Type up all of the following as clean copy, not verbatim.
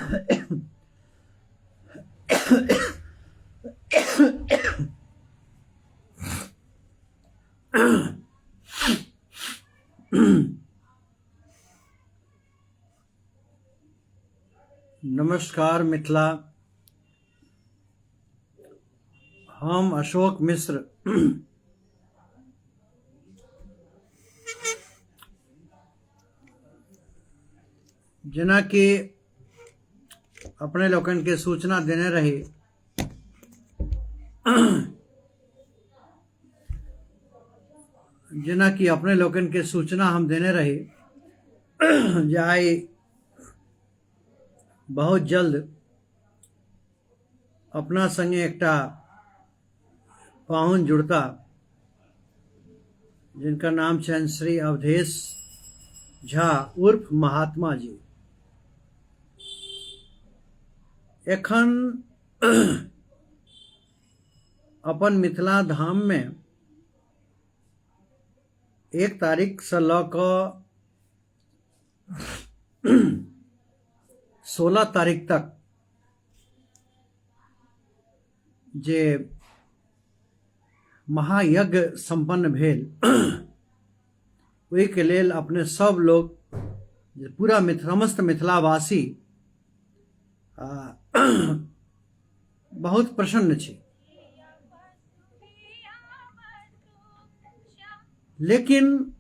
नमस्कार मिथिला। हम अशोक मिश्र जेना कि अपने लोकन के सूचना देने रही जेना कि अपने लोकन के सूचना हम देने रही जे आइ बहुत जल्द अपना संगे एकटा पाहुन जुड़ता जिनका नाम छनि श्री अवधेश झा उर्फ महात्मा जी। एखन अपन मिथिला धाम में 1 तारीख से लऽ कऽ 16 तारीख तक जे महायज्ञ संपन्न भेल ओहि के लेल अपने सब लोग पूरा समस्त मिथिलावासी बहुत प्रसन्न छी। लेकिन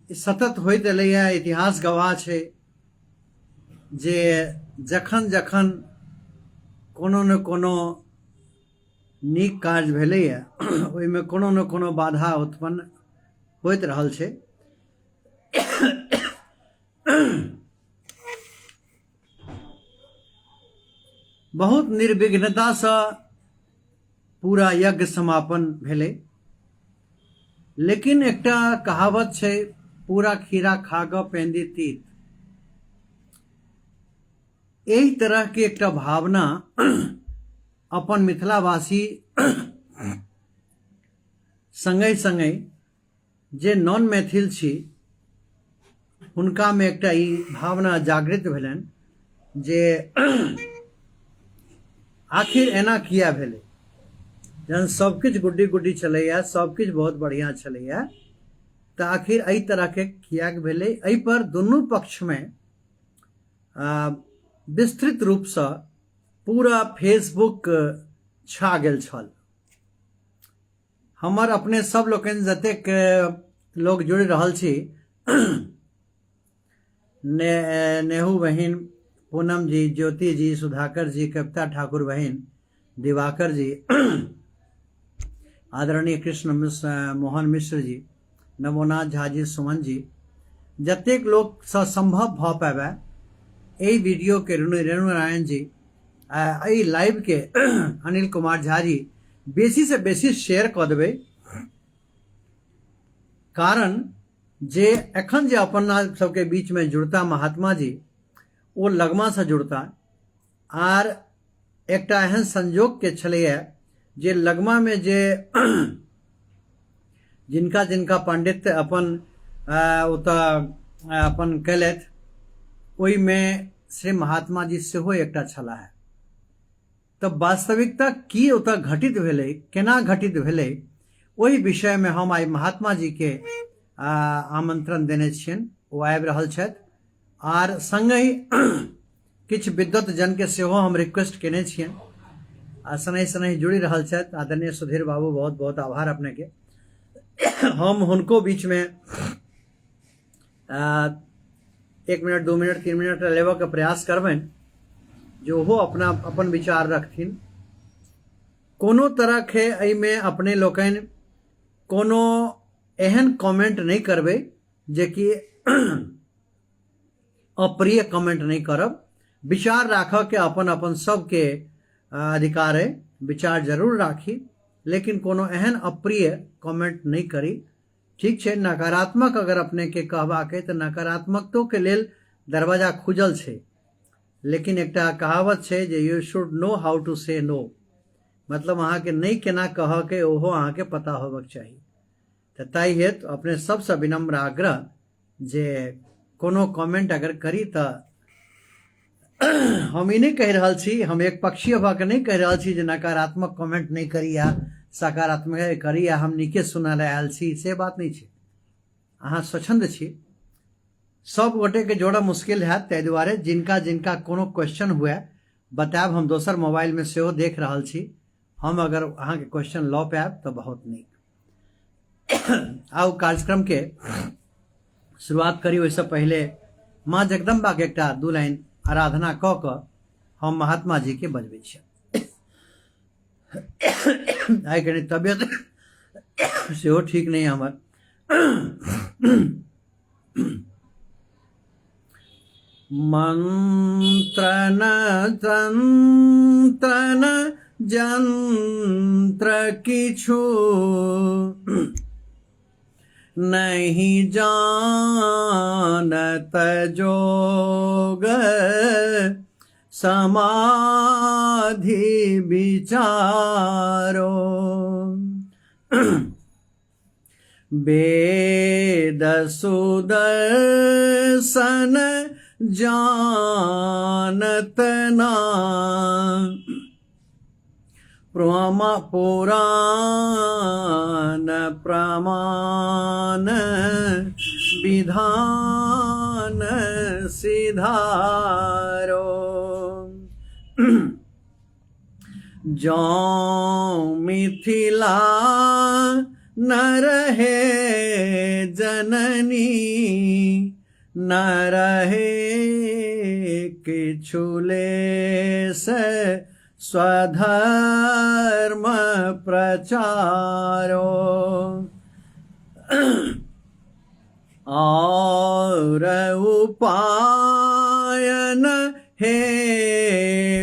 सतत होइत एलैया, इतिहास गवाह छै जे जखन जखन कोनो न कोनो नीक काज भेलैया ओहिमे कोनो न कोनो बाधा उत्पन्न होइत रहल छै। बहुत निर्विघ्नता से पूरा यज्ञ समापन भेलै। लेकिन एकटा कहावत छै, पूरा खीरा खा कऽ पेंदी तीत। एही तरह के एकटा भावना अपन मिथिलावासी संगे संगे जे नॉन मैथिल छी हुनका में एकटा ई भावना जागृत भेलनि जे आखिर एना किया भेलै। जहन सब किछ गुड्डी गुड्डी छलैया, सब किछ बहुत बढ़िया छलैया, तऽ आखिर एहि तरह के कियाक भेलै। एहि पर दुनू पक्ष में विस्तृत रूप से पूरा फेसबुक छा गेल छल। हमर अपने सब लोकनि जतेक लोग जुड़ि रहल छी, नेहू बहिन, पूनम जी, ज्योति जी, सुधाकर जी, कविता ठाकुर बहिन, दिवाकर जी, आदरणीय कृष्ण मोहन मिश्र जी, नमोनाथ झा जी, सुमन जी, जतेक लोग से संभव भ पाबे एहि वीडियो के रेणु नारायण जी, एहि लाइव के अनिल कुमार झा जी बेसी से बेसी शेयर क देबै। कारण जे एखन जे अपन सबके बीच में जुड़ता महात्मा जी, वो लगमा से जुड़ता आर एकटा एहन संजोग के छलैया जे लगमा में जे जिनका जिनका पंडित अपन अपन कैलथ ओहि में श्री महात्मा जी सेहो एकटा छलाह। तऽ वास्तविकता की ओतऽ घटित भेलै, केना घटित भेलै, ओहि विषय में हम आइ महात्मा जी के आमंत्रण देने छियनि। ओ आबि रहल छथि आर संगहि किछु विद्वत जन के सेहो हम रिक्वेस्ट केने छियनि आ सनहि सनहि जुड़ि रहल छथि। आदरणीय सुधीर बाबू, बहुत बहुत आभार अपने के। हम हुनको बीच में 1 मिनट, 2 मिनट, 3 मिनट लेबऽ के प्रयास करबनि जो हो अपना अपन विचार रखथिन। कोनो तरह के एहि में अपने लोकनि कोनो एहन कमेंट नहीं करबै जे कि अप्रिय कमेंट नहीं करब। विचार राखऽ के अपन अपन सबके अधिकार है, विचार जरूर राखी, लेकिन कोनो एहन अप्रिय कमेंट नहीं करी। ठीक छै, नकारात्मक अगर अपने के कहबाक है तो नकारात्मकतो के लेल दरवाजा खुजल छै। लेकिन एकटा कहावत छै जे U should know how to से नो, मतलब अहाँ के नहीं केना कह के ओहो अहाँ के पता होबक चाही। तऽ ताहि हेतु अपने सबसे विनम्र आग्रह जे कोनो कमेंट अगर करी तऽ हम ई नहीं कह रहल छी, हम एक पक्षीय भऽ के नहीं कह रहल छी जे नकारात्मक कमेंट नहीं करी या सकारात्मक करी या हम नीके सुनल आयल छी, से बात नहीं छै। अहाँ स्वच्छंद छी, सब गोटे के जोड़ा मुश्किल है, ताहि दुआरे जिनका जिनका कोनो क्वेश्चन हुए बतायब, हम दोसर मोबाइल में सेहो देख रहल छी, हम अगर अहाँ के क्वेश्चन लऽ पायब तो बहुत नीक। आउ कार्यक्रम के शुरुआत करी, ओहिसँ पहले माँ जगदम्बा के एकटा दू लाइन आराधना कऽ कऽ हम महात्मा जी के बजबै छियै। आइ कनि तबियत सेहो ठीक नहीं हमर। मंत्रन तंत्रन जंत्र किछु नहीं जानत जोग समाधि विचारो। वेद सुदर्शन जानत ना पुराण प्रमाण विधान सिधारो। जो मिथिला न रहे जननी न रहे किछुले से स्वधर्म प्रचारो। और उपायन हे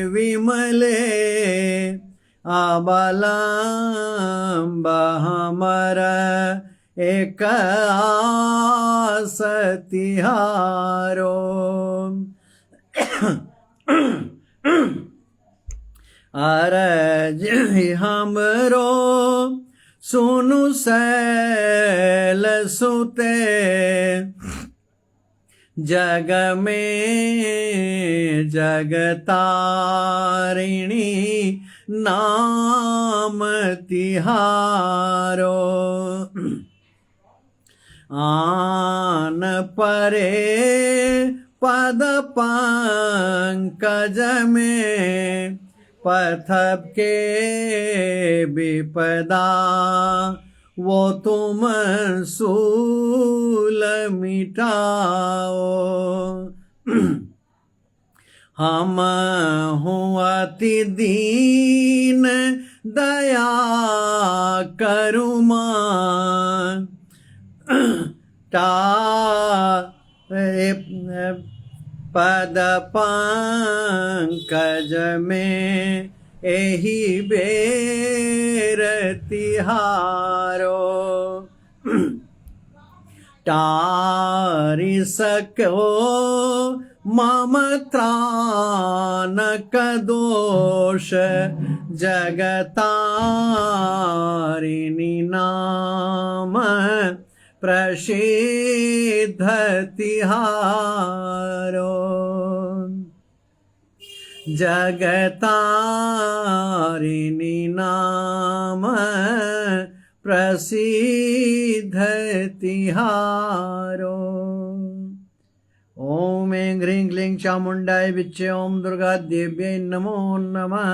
विमले अवलंब हमर एक आस तिहारो। अरज हमरो सुनु सैल सुते जग में जगतारिणी नाम तिहारो। आन परे पद पंकज में पथप के विपदा वो तुम सूल मिटाओ। हम हूँ अति दीन दया करुमा पद पंकज में एही बेर तिहारो। टारि सको ममत्रान दोष जगतारिणी नाम प्रसिद्ध तिहारो। जगतारिणी नाम प्रसिद्ध तिहारो। ओम ऐं ह्रीं क्लीं चामुंडाय विच्चे ओम दुर्गा देव्यै नमो नमः।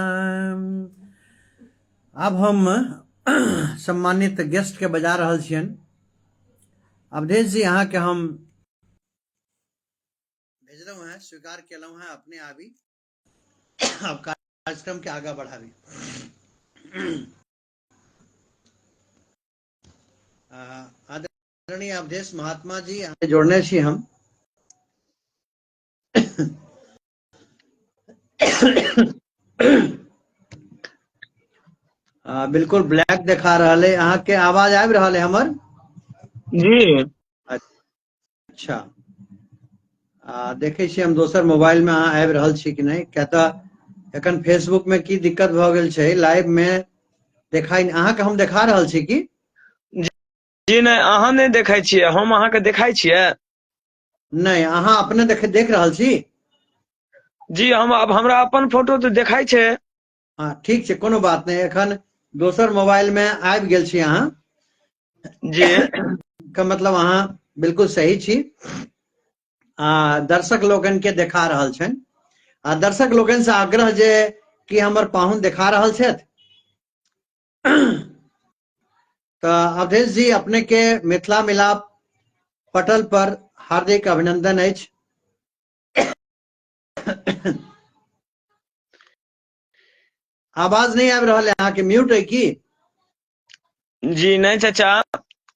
अब हम सम्मानित गेस्ट के बजा रहल छियन। अवधेश जी अहाँ के हम भेजलहुँ हैं, स्वीकार केलहुँ हैं अपने आबी। अब कार्यक्रम के आगा बढ़ाबी। आदरणीय अवधेश महात्मा जी अहाँ जोड़ने छी हम। बिल्कुल ब्लैक दिखा रहा है। अहाँ के आवाज आबि रहा है हमर? जी अच्छा, देखे छी हम दोसर मोबाइल में अहाँ आबि रहल छी कि नहीं। क्या एखन फेसबुक में की दिक्कत भ गेल छै, लाइव में देखाई अहाँ के हम देखा रहल छी की? जी नहीं, अहाँ नहीं देखाई छियै, हम अहाँ के देखाई छियै। नहीं, अहाँ अपने देख रहल छी। जी हम अब हमरा अपन फोटो तो देखाई छे। हाँ ठीक छै, कोनो बात नहीं। एखन दोसर मोबाइल में आबि गेल छी अहाँ। जी का मतलब अहाँ बिल्कुल सही छी। दर्शक लोगन के देखा रहल छनि, आ दर्शक लोगन से आग्रह जे कि हमर पाहुन देखा रहल छथि। तो अवधेश जी, अपने के मिथिला मिलाप पटल पर हार्दिक अभिनंदन अछि। आवाज नहीं आबि रहल है, अहाँ के म्यूट है की? जी नहीं चाचा,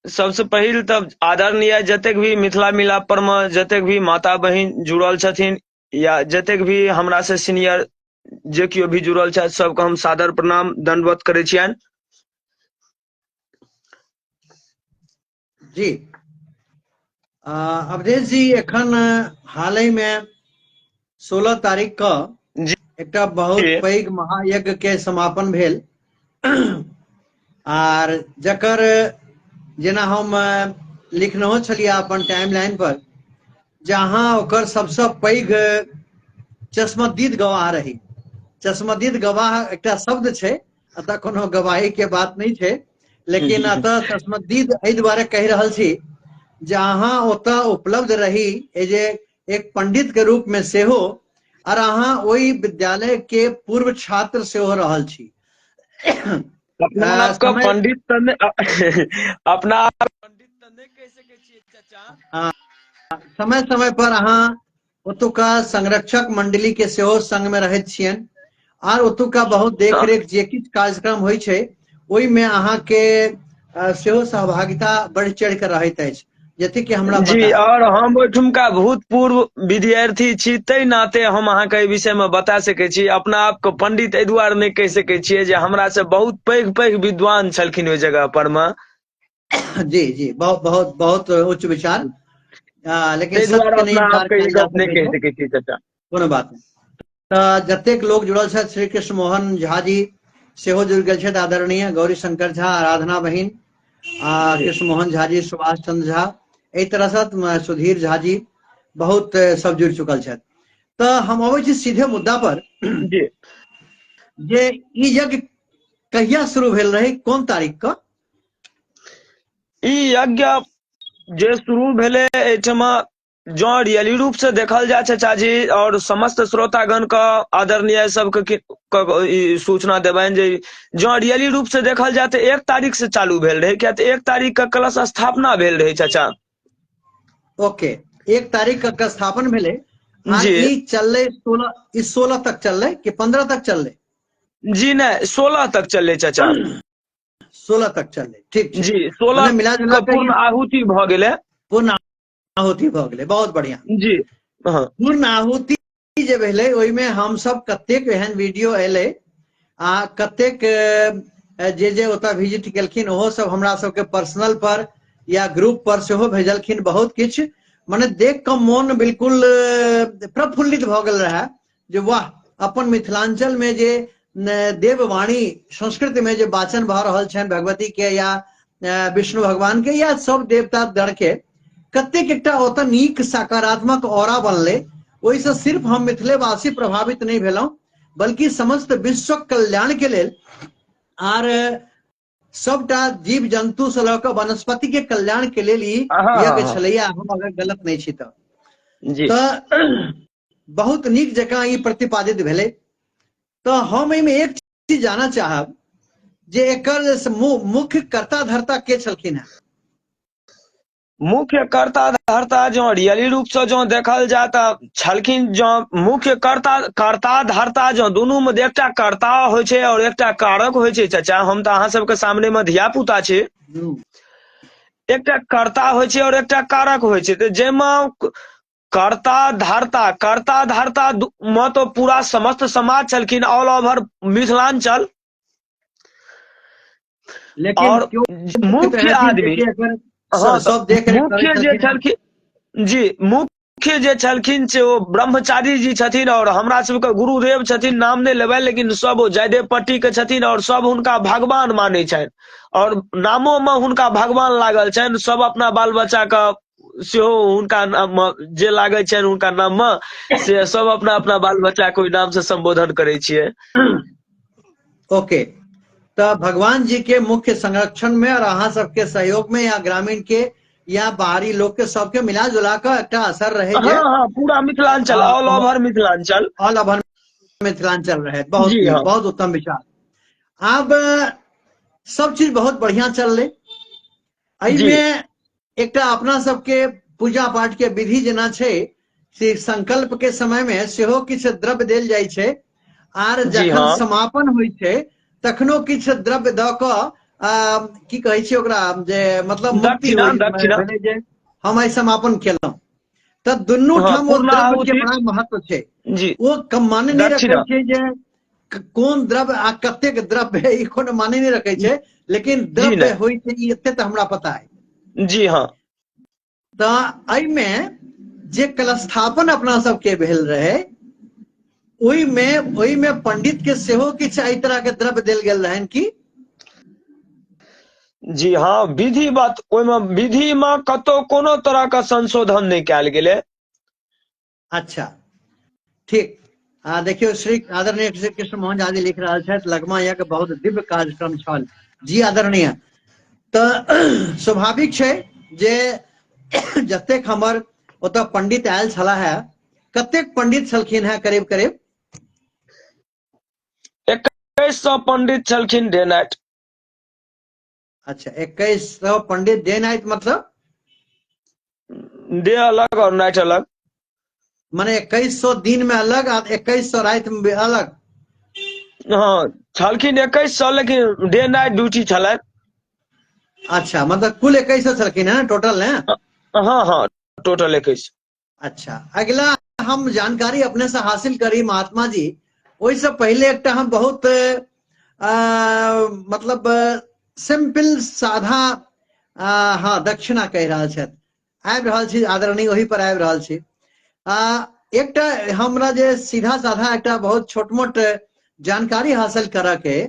सबसे पहिल तब आदरणीय जतेक भी मिथिला मिलाप पर में जतेक भी माता बहिन जुड़ल छथिन, या जतेक भी हमरा से सीनियर जे केओ भी जुड़ल छथि, सबके हम सादर प्रणाम दंडवत करै छियनि। जी अवधेश जी, एखन हाल ही में 16 तारीख क जी एकटा बहुत पैघ महायज्ञ के समापन भेल। आर जकर जेना हम लिखनहो छलियै अपन टाइमलाइन पर, जहाँ ओकर सबसे पैघ चश्मदीद गवाह रही। चश्मदीद गवाह एकटा शब्द छै, अतः कोनो गवाही के बात नहीं छै, लेकिन अतः चश्मदीद एहि दुआरे कहि रहल छी जे अहाँ ओतऽ उपलब्ध रही जे एक पंडित के रूप में सेहो, और अहाँ ओहि विद्यालय के पूर्व छात्र सेहो रहल छी। अपना आपका समय पंडित तने अपना आप पंडित तने कह सकै छियै चाचा। समय समय पर अहाँ ओतुका संरक्षक मंडली के सेहो संग में रहैत छियनि, आर ओतुका बहुत देखरेख जे किछु कार्यक्रम होइ छै ओहिमे अहाँके सेहो सहभागिता बढ़ि चढ़ि कऽ रहैत अछि, जतेक कि हमरा पता जी, है। और हम ओहिठुमका भूतपूर्व विद्यार्थी छी, तै नाते हम अहाँके एहि विषय में बता सकै छी। अपना आप को पंडित एहि दुआरे नहीं कहि सकै छियै जे हमरा से बहुत पैघ पैघ विद्वान छलखिन ओहि जगह पर में। जी जी, बहुत बहुत बहुत उच्च विचार। लेकिन ताहि सत्य दुआरे के नहीं अपना इनकार आपके ई कयल जा गप नहि सकै कहि छै, सकै छी चाचा। कोनो बात नहीं। जतेक लोग जुड़ल छथि, श्री कृष्ण मोहन झा जी सेहो जुड़ि गेल छथि, आदरणीय गौरी शंकर झा, आराधना बहिन, जी कृष्ण मोहन झा जी, सुभाष चंद्र झा, एहि तरह से सुधीर झा जी बहुत सब जुड़ि चुकल छथि। तो हम अबै छी सीधे मुद्दा पर, जी जे ई यज्ञ कहिया शुरू भेल रही, कोन तारीख क? ई यज्ञ जे शुरू भेले एहिठमा, जो रियली रूप से देखल जाए चाचा जी, और समस्त श्रोतागण का आदरणीय सबके ई सूचना देबनि जे जो रियली रूप से देखल जाए तो 1 तारीख से चालू भेल रहे, क्या 1 तारीख का कलश स्थापना भेल रहे चाचा। ओके, 1 तारीख का स्थापन भेले, आर जी ई चलले 16 तक चलले कि 15 तक चलले? जी नहीं, 16 तक चले चाचा। 16 तक चलले, ठीक छै। जी 16 मने मिला जुला का के पूर्ण आहुति भ गेले। पूर्ण आहुति भ गेलै, बहुत बढ़िया। जी हाँ पूर्ण आहुति जे भेलै, ओहिमे हमसब कतेक एहन वीडियो एलै, आ कतेक जे जे ओतऽ विजिट केलखिन ओहो सब हमरा सबके पर्सनल पर या ग्रुप पर सेहो भेजलखिन बहुत किछु। मने देख कऽ मोन बिल्कुल प्रफुल्लित भऽ गेल रहे, जे वाह, अपन मिथिलांचल में जे देववाणी संस्कृत में जे वाचन भऽ रहल छनि भगवती के, या विष्णु भगवान के, या सब देवता दर के, कतेक एकटा ओतऽ नीक सकारात्मक ऑरा बनलै। ओहिसँ सिर्फ हम मिथिलेवासी प्रभावित नहीं भेलहुं, बल्कि समस्त विश्व कल्याण के लेल, आर सबटा जीव जंतु से लऽ कऽ वनस्पति के कल्याण के लेल ई हाँ हाँ यज्ञ हाँ छलैया, हम अगर गलत नहीं छी तऽ। जी बहुत नीक जकाँ ई प्रतिपादित भेलै। तो हम एहिमे एक चीज जानना चाहब, जे एकर मुख्य कर्ता धर्ता के छलखिन हैं? मुख्य कर्ता धर्ता जो रियली रूप से जो देखल जाए तऽ छलखिन, जो मुख्य कर्ता धर्ता जो दुनू में एकटा कर्ता होइ छै और एकटा कारक होइ छै चाचा। हम तऽ अहाँ सबके सामने में धिया पुता छी, एकटा कर्ता होइ छै और एकटा कारक होइ छै। तऽ जाहिमे कर्ता धर्ता में तो पूरा समस्त समाज छलखिन, ऑल ओवर मिथिलांचल। लेकिन और क्यों तो मुख्य एहन आदमी, जे अगर हाँ तो सब देख रेख करै मुख्य जे छलखिन। छलखिन, जी मुख्य जे छलखिन से ओ ब्रह्मचारी जी छथिन, और हमरा सबके गुरुदेव छथिन, नाम नहीं लेबै, लेकिन सब जयदेव पट्टी के छथिन, और सब हुनका भगवान मानै छनि, और नामो में हुनका भगवान लागल छनि। सब अपना बाल बच्चा का सेहो हुनका नाम जे लागे छनि हुनका नाम में से सब अपना अपना बाल बच्चा के ओहि नाम से संबोधन करे छियै। ओके, तो भगवान जी के मुख्य संरक्षण में और अहाँ सबके सहयोग में या ग्रामीण के या बाहरी लोग के सबके मिला जुला कर एक असर रहे हाँ जे हाँ, पूरा Mithilanchal, all over Mithilanchal. All over Mithilanchal रहे। बहुत जी नीक, हाँ। बहुत उत्तम विचार। अब सब चीज बहुत बढ़िया चल रहे। जी में एकटा अपना सबके पूजा पाठ के विधि जेना छै से संकल्प के समय में सेहो किछु द्रव्य देल जाइ छै, आर जी जखन हाँ। समापन होइ छै तखनो किछु द्रव्य दऽ कऽ की कहै छै ओकरा, जे मतलब मुक्ति दक्षिणा होइ दक्षिणा। भेलै जे हम एहि समापन केलहुँ। तऽ दुनू हाँ, ठाम ओ द्रव्य के पूर्णाहुति। बड़ा महत्व छै। जी ओ माने नहीं रखे दक्षिणा। छै जे कोन द्रव्य आ कतेक द्रव्य है, ई कोनो माने नहीं रखे छै, लेकिन जी द्रव्य नहीं। होइ छै ई एते तऽ हमरा पता है। जी हाँ। तऽ एहिमे जे कलस्थापन अपना सबके भेल रहे, ओहिमे पंडित के सेहो किछु एहि तरह के द्रव्य देल गेल रहनि की? जी हाँ, विधिवत ओहिमे विधि में कतौ कोनो तरह का संशोधन नहीं कयल गेलै। अच्छा, ठीक। देखियो श्री आदरणीय श्री कृष्ण मोहन झा जी लिख रहल छथि, लगमा यज्ञ बहुत दिव्य कार्यक्रम छल। जी आदरणीय। तऽ स्वाभाविक छै जे जतेक हमर ओतऽ पंडित आयल छलाह है, कतेक पंडित छलखिन है करीब करीब? 2100 पंडित छलखिन डे नाइट। अच्छा, 2100 पंडित डे नाइट मतलब? डे अलग और नाइट अलग। माने 2100 दिन में अलग आ 2100 राति में अलग? हाँ, छलखिन 2100, लेकिन डे नाइट ड्यूटी छलनि। अच्छा, मतलब कुल 2100 छलखिन है टोटल ने? हाँ हाँ, टोटल 2100। अच्छा, अगला हम जानकारी अपने से हासिल करी महात्मा जी, ओहिसँ पहले एकटा हम बहुत मतलब सिंपल साधा हाँ दक्षिणा कहि रहल छथि, आबि रहल छी आदरणीय, ओही पर आबि रहल छी। एकटा हमरा जे सीधा साधा एकटा बहुत छोट मोट जानकारी हासिल करऽ के,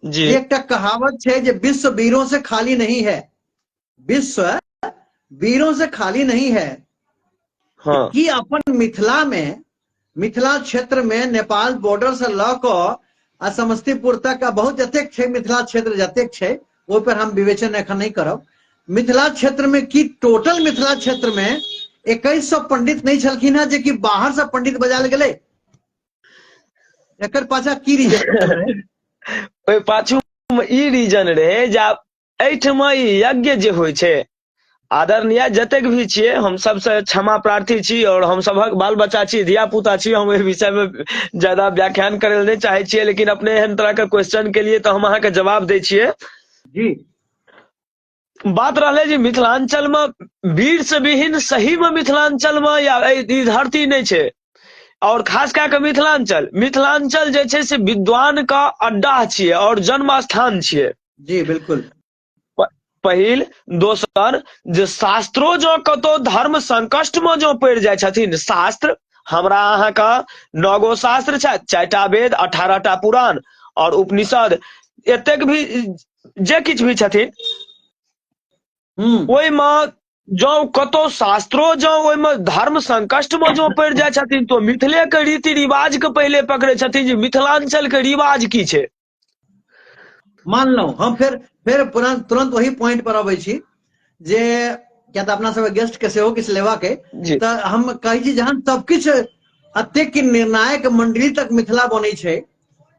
जी जे एकटा कहावत छै जे विश्व वीरों से खाली नहीं है, विश्व वीरों से खाली नहीं है, हाँ। कि अपन मिथिला में, मिथिला क्षेत्र में नेपाल बॉर्डर से लऽ कऽ आ समस्तीपुर तक आ बहुत जतेक छै मिथिला क्षेत्र जतेक छै, ओहि पर हम विवेचन एखन नहीं करब। मिथिला क्षेत्र में की टोटल मिथिला क्षेत्र में 2100 पंडित नहीं छलखिन है, जे कि बाहर से पंडित बजायल गेलै? एकर पाछा की रीजन रहे? ओहि पाछू में ई रीजन रहे जे आब एहिठमा ई यज्ञ जे होइ छै, आदरणीय जतेक भी छियै, हम सबसे क्षमा प्रार्थी छी और हम सबहक बाल बच्चा छी, धिया पुता छी, हम एहि विषय में ज्यादा व्याख्यान करे नहीं चाहे छियै, लेकिन अपने एहन तरह के क्वेश्चन के लिए तो हम अहाँके जवाब दै छियै। जी। बात रहलै जे मिथिलांचल में वीर से विहीन सही में मिथिलांचल में या ई धरती नहीं छै। और खास कए के मिथिलांचल, मिथिलांचल जे छै से विद्वान का अड्डा छियै और जन्म स्थान छियै। जी बिल्कुल। पहिल। दोसर, जे शास्त्रो जो कतौ धर्म संकष्ट में जो पड़ि जाइ छथिन, शास्त्र हमरा अहाँके 9 गो शास्त्र छै, 4टा वेद, 18टा पुराण और उपनिषद, एतेक भी जे किछु भी छथिन, ओहिमे जँ कतौ शास्त्रो जँ ओहिमे धर्म संकष्ट में जो पड़ि जाइ छथिन, तो मिथिले के रीति रिवाज के पहिले पकड़े छथिन जे मिथिलांचल के रिवाज की छै। मानलहुँ हम, फिर तुरंत वही पॉइंट पर अबै छी जे क्या तऽ अपना सब गेस्ट के सेहो किछु लेबाक अइ, जी तऽ हम कहै छी जहन सब किछु एतेक निर्णायक मंडली तक मिथिला बनै छै,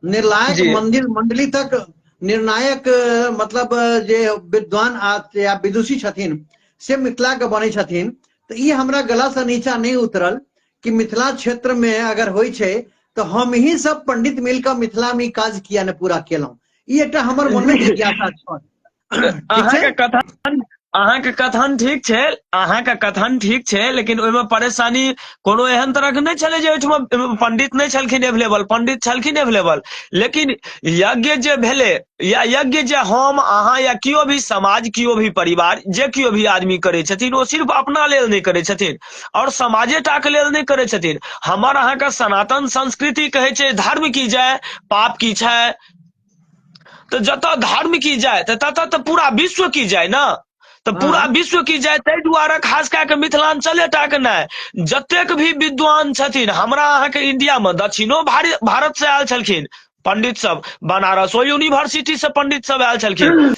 निर्णायक जी मंडली तक निर्णायक मतलब जे विद्वान या विदुषी छथिन से मिथिला के बनै छथिन, तऽ ई हमरा गला से नीचा नहीं उतरल कि मिथिला क्षेत्र में अगर होइ छै तो हम ही सब पंडित मिलकर मिथिला में काज किया ने पूरा केलहुं। ई एकटा हमर मन में जिज्ञासा छल। ठीक छै। अहाँके कथन ठीक छै, अहाँके कथन ठीक छै, लेकिन ओहिमे परेशानी कोनो एहन तरह के नहि छलै जे ओहिठमा पंडित नहीं छलखिन एवेलेबल, पंडित छलखिन एवेलेबल, लेकिन यज्ञ जे भेलै या यज्ञ जे हम अहाँ या कियो भी समाज, कियो भी परिवार, जे कियो भी आदमी करै छथिन, ओ सिर्फ अपना लेल नहीं करै छथिन और समाजे टा के लेल नहीं करै छथिन। हमर अहाँके सनातन संस्कृति कहै छै धर्म की जय पाप की छै, तो जतऽ धर्म की जाए तो ततऽ तो पूरा विश्व की जाए ना। तो पूरा हाँ विश्व की जाय ताहि दुआरे खास कए के मिथिलांचले टा के नहि, जतेक भी विद्वान छथिन हमरा अहाँके इंडिया में दक्षिणो भारत से आयल छलखिन पंडित सब, बनारसो यूनिवर्सिटी से पंडित सब आयल छलखिन।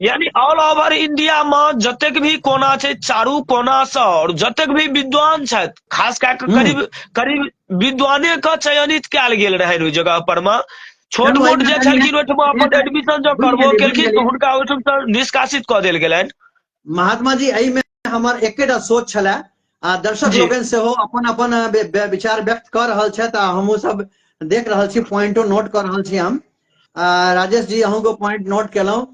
यानी ऑल ओवर इंडिया में जतेक भी कोना छै, चारू कोना से और जतेक भी विद्वान छथि, खास कए के हम्म करीब करीब विद्वाने के चयनित कयल गेल रहै ओहि जगह पर में। छोट चलू मोट एहिमे जे कनि छलखिन ओहिठाम अपन एडमिशन जो बुझि करबो गेलियै बुझि केलखिन तऽ गेलियै हुनका ओहिठाम से निष्कासित कऽ देल गेलनि। महात्मा जी एहि में हमर एकेटा सोच छलै, आ दर्शक जी लोकनि सेहो अपन अपन विचार व्यक्त कऽ रहल छथि, आ हमहूँ सब देख रहल छी, पॉइंटो नोट कऽ रहल छी हम। राजेश जी अहूँ के पॉइंट नोट केलहुँ,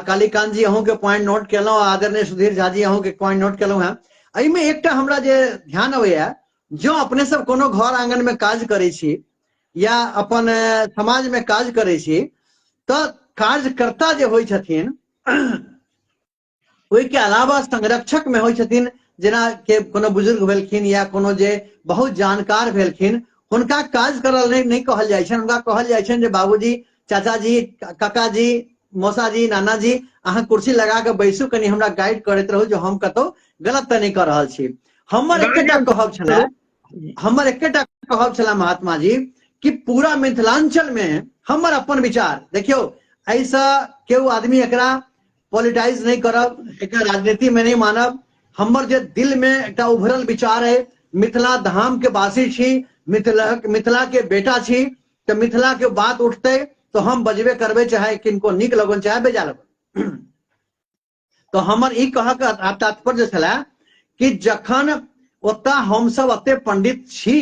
कालीकांत जी अहूँ के पॉइंट नोट केलहुँ, आदरणीय सुधीर झा जी अहूँ के पॉइंट नोट केलहुँ हैं। एहि में एकटा हमरा जे ध्यान अबैया, जँ अपने सब कोनो घर आंगन में काज करै छी या अपन समाज में काज करै छी, तऽ कार्यकर्ता जे होइ छथिन ओहिके अलावा संरक्षक में होइ छथिन, जेना के कोनो बुजुर्ग भेलखिन या कोनो जे बहुत जानकार भेलखिन, हुनका काज करल नहीं कहल जाइ छनि, हुनका कहल जाइ छनि जे बाबूजी, चाचाजी, काकाजी, मौसाजी, नानाजी, अहाँ कुर्सी लगा के बैसू, कनि हमरा गाइड करैत रहू जो हम कतौ गलत तऽ नहीं कर रहल छी। हमर एकेटा गार्जियन कहब छलै, हमर एकेटा कहब छलै महात्मा जी, कि पूरा मिथिलांचल में हमर अपन विचार देखियो, ऐसा केओ आदमी एकरा पॉलिटाइज नहीं करब, एकरा राजनीति में नहीं मानब। हमर जे दिल में एकटा उभरल विचार है, मिथिला धाम के वासी छी, मिथिला के बेटा छी, तो मिथिला के बात उठते तो हम बजबे करबे, चाहे किनको नीक लगन चाहे बेजा लगन। तो हमर ई कह के तात्पर्य छलै कि जखन ओतऽ हम सब अते पंडित छी,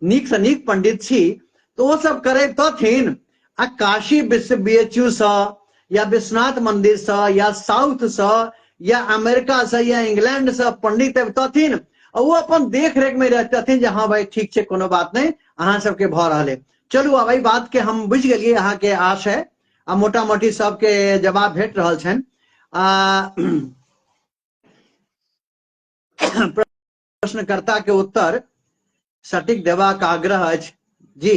नीक से नीक पंडित छी, तो वो सब करे तथिन, आ काशी विश्व BHU से या विश्वनाथ मंदिर से या साउथ से या अमेरिका से या इंग्लैंड से पंडित तथिन, और वो अपन देख रेख में रहते जे हाँ भाई ठीक छै, कोनो बात नहीं, अहाँ सबके भ रहल है। चलू अब एहि बात के हम बुझ गेलिए, अहाँ के आशय आ मोटा मोटी सबके जवाब भेट रहल छनि। प्रश्नकर्ता के उत्तर सटीक देबाक आग्रह अछि। जी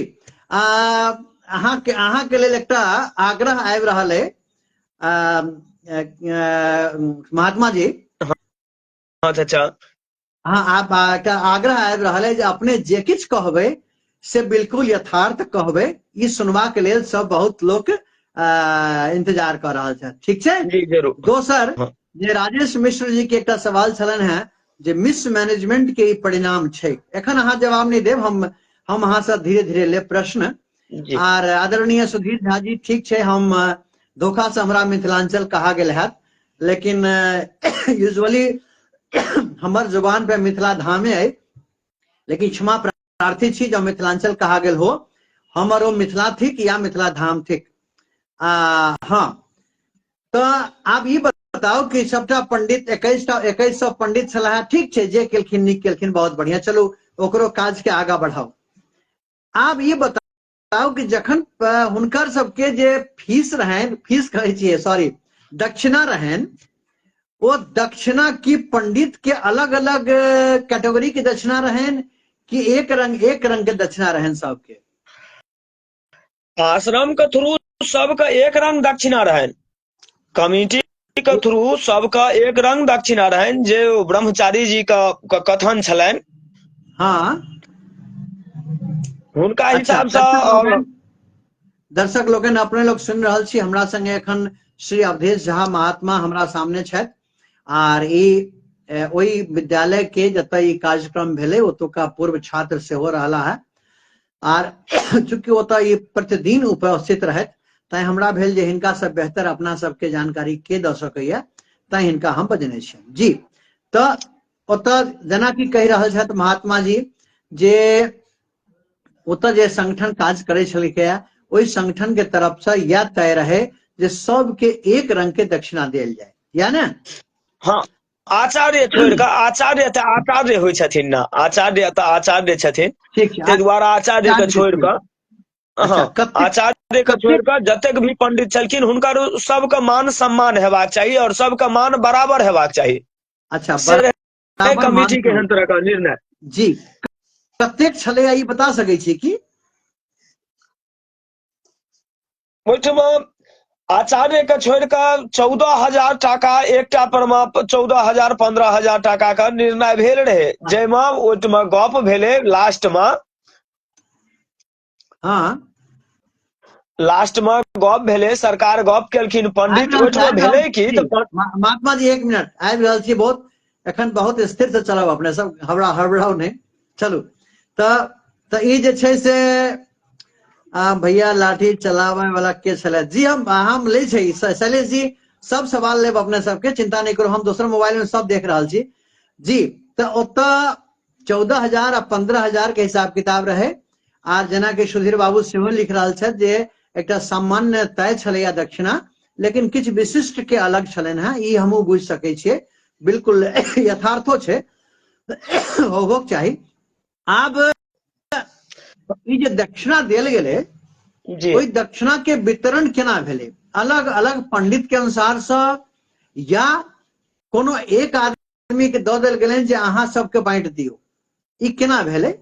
अहाँ के लेल एकटा आग्रह आबि रहल है, महात्मा जी। हाँ चाचा। हाँ, आप एकटा आग्रह आबि रहल है जे अपने जे किछु कहबै से बिल्कुल यथार्थ कहबै, ई सुनबा के लेल सब बहुत लोक इंतजार कर रहल छथि, ठीक छै। जी जरूर। दोसर, हाँ जे राजेश मिश्र जी के एकटा सवाल छलनि हैं जे मिसमैनेजमेंट के ई परिणाम छै, एखन अहाँ जवाब नहीं देब, हम अहाँ से धीरे धीरे लेब प्रश्न। जी आर आदरणीय सुधीर झा जी, ठीक छै, हम धोखा से हमरा मिथिलांचल कहा गेल हैत, लेकिन यूजुअली हमर जुबान पे मिथिला धामे है, लेकिन क्षमा प्रार्थी छी जो मिथिलांचल कहा गेल हो, हमर ओ मिथिला थिक या मिथिला धाम थिक। हाँ, तो आप ई बताओ कि सबटा पंडित 2100 पंडित छलाह, ठीक छै, जे केलखिन नीक केलखिन, बहुत बढ़िया, चलू ओकरो काज के आगा बढ़ाओ। आप ये बताओ कि जखन हुनकर सबके जे फीस रहन, फीस कहै छियै, सॉरी, दक्षिणा रहन, वो दक्षिणा की पंडित के अलग अलग कैटेगरी की दक्षिणा रहन कि एक रंग के दक्षिणा रहन सबके? आश्रम के थ्रू सबका एक रंग दक्षिणा रहन, कमिटी के थ्रू सबका एक रंग दक्षिणा रहन, जे ब्रह्मचारी जी का कथन छलनि। हाँ, हुनका अच्छा, हिसाब से दर्शक लोगन अपने लोग सुन रहल छी, हमरा संगे एखन श्री अवधेश झा महात्मा हमरा सामने छथि, आर ई ओहि विद्यालय के जतऽ ई कार्यक्रम भेलै ओतुका पूर्व छात्र सेहो रहला है, आर चूंकि ओतऽ ई प्रतिदिन उपस्थित रहथि, तैं हमरा भेल जे हिनका से बेहतर अपना सबके जानकारी के दऽ सकैया, तैं हिनका हम बजेने छियनि। जी, तऽ ओतऽ जेना कि कहि रहल छथि महात्मा जी जे ओतऽ जे संगठन काज करै छलैया, ओहि संगठन के तरफ से यह तय रहे जे सबके एक रंग के दक्षिणा देल जाए, या ने? हाँ, आचार्य छोड़ कऽ, आचार्य तऽ आचार्य होइ छथिन ना, आचार्य तऽ आचार्य छथिन, ठीक छै, ताहि दुआरे आचार्य के छोड़ कऽ, अच्छा, हाँ, आचार्य के छोड़ कतेक कऽ जतेक भी पंडित छलखिन हुनकर सबके मान सम्मान हेबाक चाही, और सबके मान बराबर हेबाक चाही, अच्छा, से रहे बराबर मान कमिटी के एहन तरह का निर्णय। जी, कतेक छलैया ई बता सकै छी कि? ओहिठमा आचार्य के छोड़ कऽ 14,000 टाका एकटा पर मे 14,000 15,000 टाका का निर्णय भेल रहे, जाहिमे ओहिठमा गप भेलै हाँ लास्ट में गप भेलै, सरकार गप केलखिन, पंडित ओहिठमा आबि रहल भेलै कि छी। तऽ महात्मा जी 1 मिनट आबि रहल छी। बहुत एखन बहुत स्थिर से चलब, अपने सब हड़बड़ाउ नहीं, चलू। तऽ ई जे छै से भैया लाठी चलावे वाला के छले जी? हम ले छै शैलेश जी, सब सवाल लेब अपने सबके, चिंता नहीं करो, हम दोसर मोबाइल में सब देख रहल छी जी। तऽ ओतऽ 14,000 आ 15,000 के हिसाब किताब रहे। आ जेना कि सुधीर बाबू सेहो लिख रहल छथि जे एकटा सामान्य तय छलैया दक्षिणा, लेकिन किछु विशिष्ट के अलग छलनि हैं, ई हमहूँ बुझि सकै छियै, बिल्कुल यथार्थो छै, होबोक चाही। आब ई जे दक्षिणा देल गेलै, जी ओहि दक्षिणा के वितरण केना भेलै? अलग अलग पंडित के अनुसार से, या कोनो एक आदमी के दऽ देल गेलनि जे अहाँ सबके बांटि दियौ? ई केना भेलै?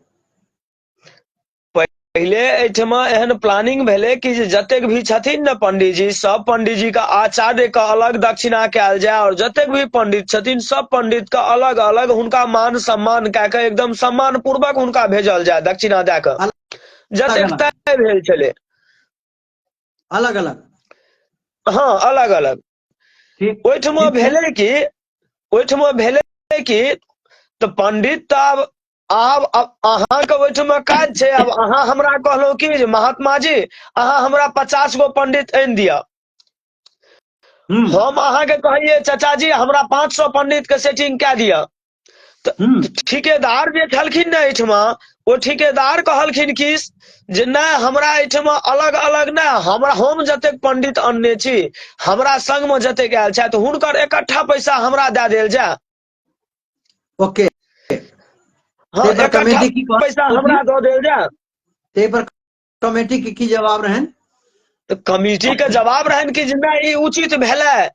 पहिले एहिठमा एहन प्लानिंग भेलै कि जे जतेक भी छथिन ने पंडितजी, सब पंडितजी के आचार्य के अलग दक्षिणा कयल जाय, और जतेक भी पंडित छथिन सब पंडित के अलग अलग हुनका मान सम्मान कए के एकदम सम्मान पूर्वक हुनका भेजल जाय दक्षिणा दए कऽ, अलग जतेक अलग तय भेल छलै। अलग अलग हाँ अलग अलग। ठीक ओहिठमा ठीक छै। भेलै कि ओहिठमा भेलै कि तऽ पंडित तऽ आब अहाँके ओहिठमा काज छै। आब अहाँ हमरा कहलहुँ कि जे महात्मा जी अहाँ हमरा 50 गो पंडित आनि दिअ, हम्म हम अहाँके कहिए चाचा जी हमरा 500 पंडित के सेटिंग कए दिअ, तऽ हम्म ठिकेदार जे छलखिन ने एहिठमा, ओ ठिकेदार कहलखिन कि जे नहि हमरा एहिठमा अलग अलग नहि, हमरा हम जतेक पंडित अनने छी, हमरा संग में जतेक आयल छथि हुनकर इकट्ठा पैसा हमरा दए देल जाय। ओके। हाँ ताहि पर इकट्ठा कमेटी की पैसा कहलखिन? हमरा दऽ देल जाय। ताहि पर कमेटी के की जवाब रहनि? तऽ कमिटी के जवाब रहनि कि जे नहि ई उचित भेलै,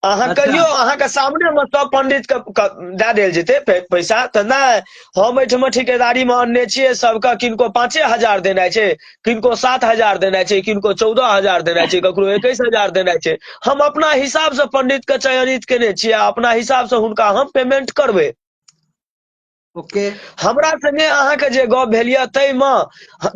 अहाँ अच्छा कहियो अहाँके सामने में सब पंडित के दए देल जेतै पैसा। तऽ नहि, हम एहिठमा ठिकेदारी में अनने छियै सबके, किनको 5,000 देनाइ छै, किनको 7,000 देनाइ छै, किनको 14,000 देनाइ छै, ककरो 21,000 देनाइ छै। हम अपना हिसाब से पंडित के चयनित केने छियै, अपना हिसाब से हुनका हम पेमेंट करबै। ओके। हमरा संगे अहाँके जे गप भेल यऽ ताहिमे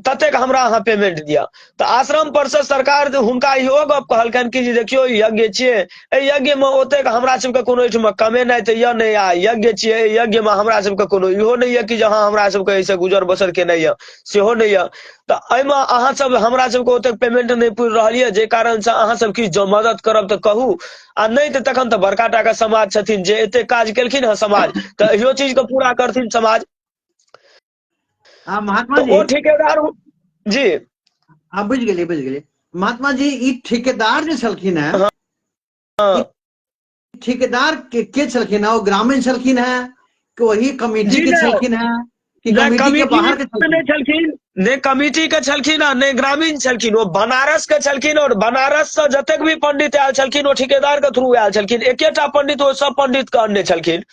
ततेक हमरा अहाँ पेमेंट दिअ। तऽ आश्रम परिषद सरकार हुनका इहो गप कहलकनि कि जे देखियौ यज्ञ छियै, एहि यज्ञ में ओतेक हमरा सबके कोनो एहिठमा कमेनाइ तऽ यऽ नहि, आ यज्ञ छियै, एहि यज्ञ में हमरा सबके कोनो इहो नहि यऽ कि जे हाँ हमरा सबके एहिसँ गुजर बसर केनाइ यऽ, सेहो नहि यऽ। तऽ एहिमे अहाँ सब हमरा सबके ओतेक पेमेंट नहि पुरि रहल यऽ, जे कारण से अहाँ सब किछु जो मदद करब तऽ कहू, आ नहि तऽ तखन तऽ बड़का टा के समाज छथिन जे एते काज केलखिन हँ समाज, तऽ इहो चीज के पूरा करथिन समाज। महात्मा तऽ जी, ओ ठिकेदार जी बुझि गेलियै बुझि गेलियै। महात्मा जी ई ठेकेदार जे छलखिन हैं, ई हाँ ठेकेदार के छलखिन हैं? ओ ग्रामीण छलखिन हैं कि वही कमेटी जी के नहीं, छलखिन हैं, कि नहीं कमेटी के कमिटी बाहर के में नहीं छलखिन? छलखिन, नहीं कमिटी के छलखिन आ नहीं ग्रामीण छलखिन, वो बनारस के छलखिन, और बनारस से जतेक भी पंडित आयल छलखिन वो ठेकेदार के थ्रू आयल छलखिन, एकेटा पंडित वो सब पंडित के अनने छलखिन।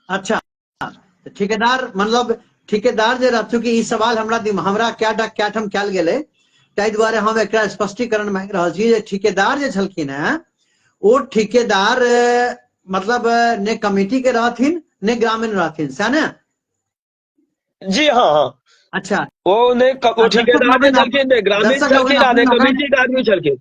अच्छा, तऽ ठेकेदार मतलब ठेकेदार जे रहथि, चूंकि ई सवाल हमरा क्या ठाम कयल गेलै, ताहि दुआरे हम एकरा स्पष्टीकरण मांगि रहल छी जे ठेकेदार जे छलखिन हैं, ओ ठेकेदार मतलब ने कमेटी के रहथिन ने ग्रामीण रहथिन, सएह ने? जी हाँ हाँ, अच्छा। वो नहीं वो दर्शक ठेकेदार नहीं लोगन छलखिन, नहीं ग्रामीण दर्शक लोगन छलखिन आ अपने नहीं लोगन कमिटी के आदमी छलखिन।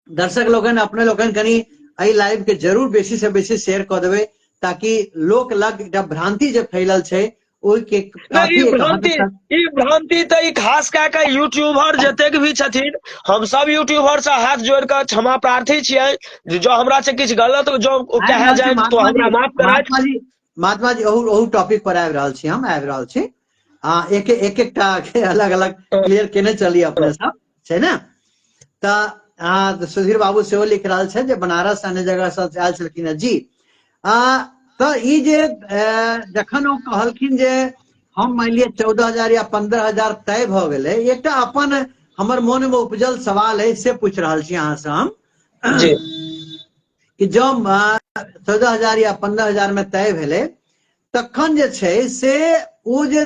दर्शक लोगन अपने लोगन कनी एहि लाइव के जरूर बेसी से बेसी शेयर कऽ देबै, ताकि लोक लग एकटा भ्रांति जे फैलल छै ओहि के नहीं काफी एक हद तक। ई भ्रांति तऽ ई खास कए कऽ यूट्यूबर जतेक भी छथिन, हम सब यूट्यूबर से हाथ जोड़ कऽ क्षमा प्रार्थी छियै, जो हमरा से किछु गलत जो आबि कहे रहल छी जाए तो महात्मा हमरा जी, माफ करथि। महात्मा जी ओहू टॉपिक पर आबि रहल छी, हम आबि रहल छी। एक एकटा के अलग अलग क्लियर केने चलिए अपने सब, छै ने? तऽ सुधीर बाबू सेहो लिख रहल छै जे बनारस अन्य जगह से आयल छलखिन हैं जी। तऽ ई जे जखन ओ कहलखिन जे हम मान लिअ 14,000 या 15,000 तय भऽ गेलै, एकटा अपन हमर मोन में उपजल सवाल है, से पूछि रहल छी अहाँ से हम, जी कि जब 14,000 या 15,000 में तय भेलै, तखन जे छै से ओ जे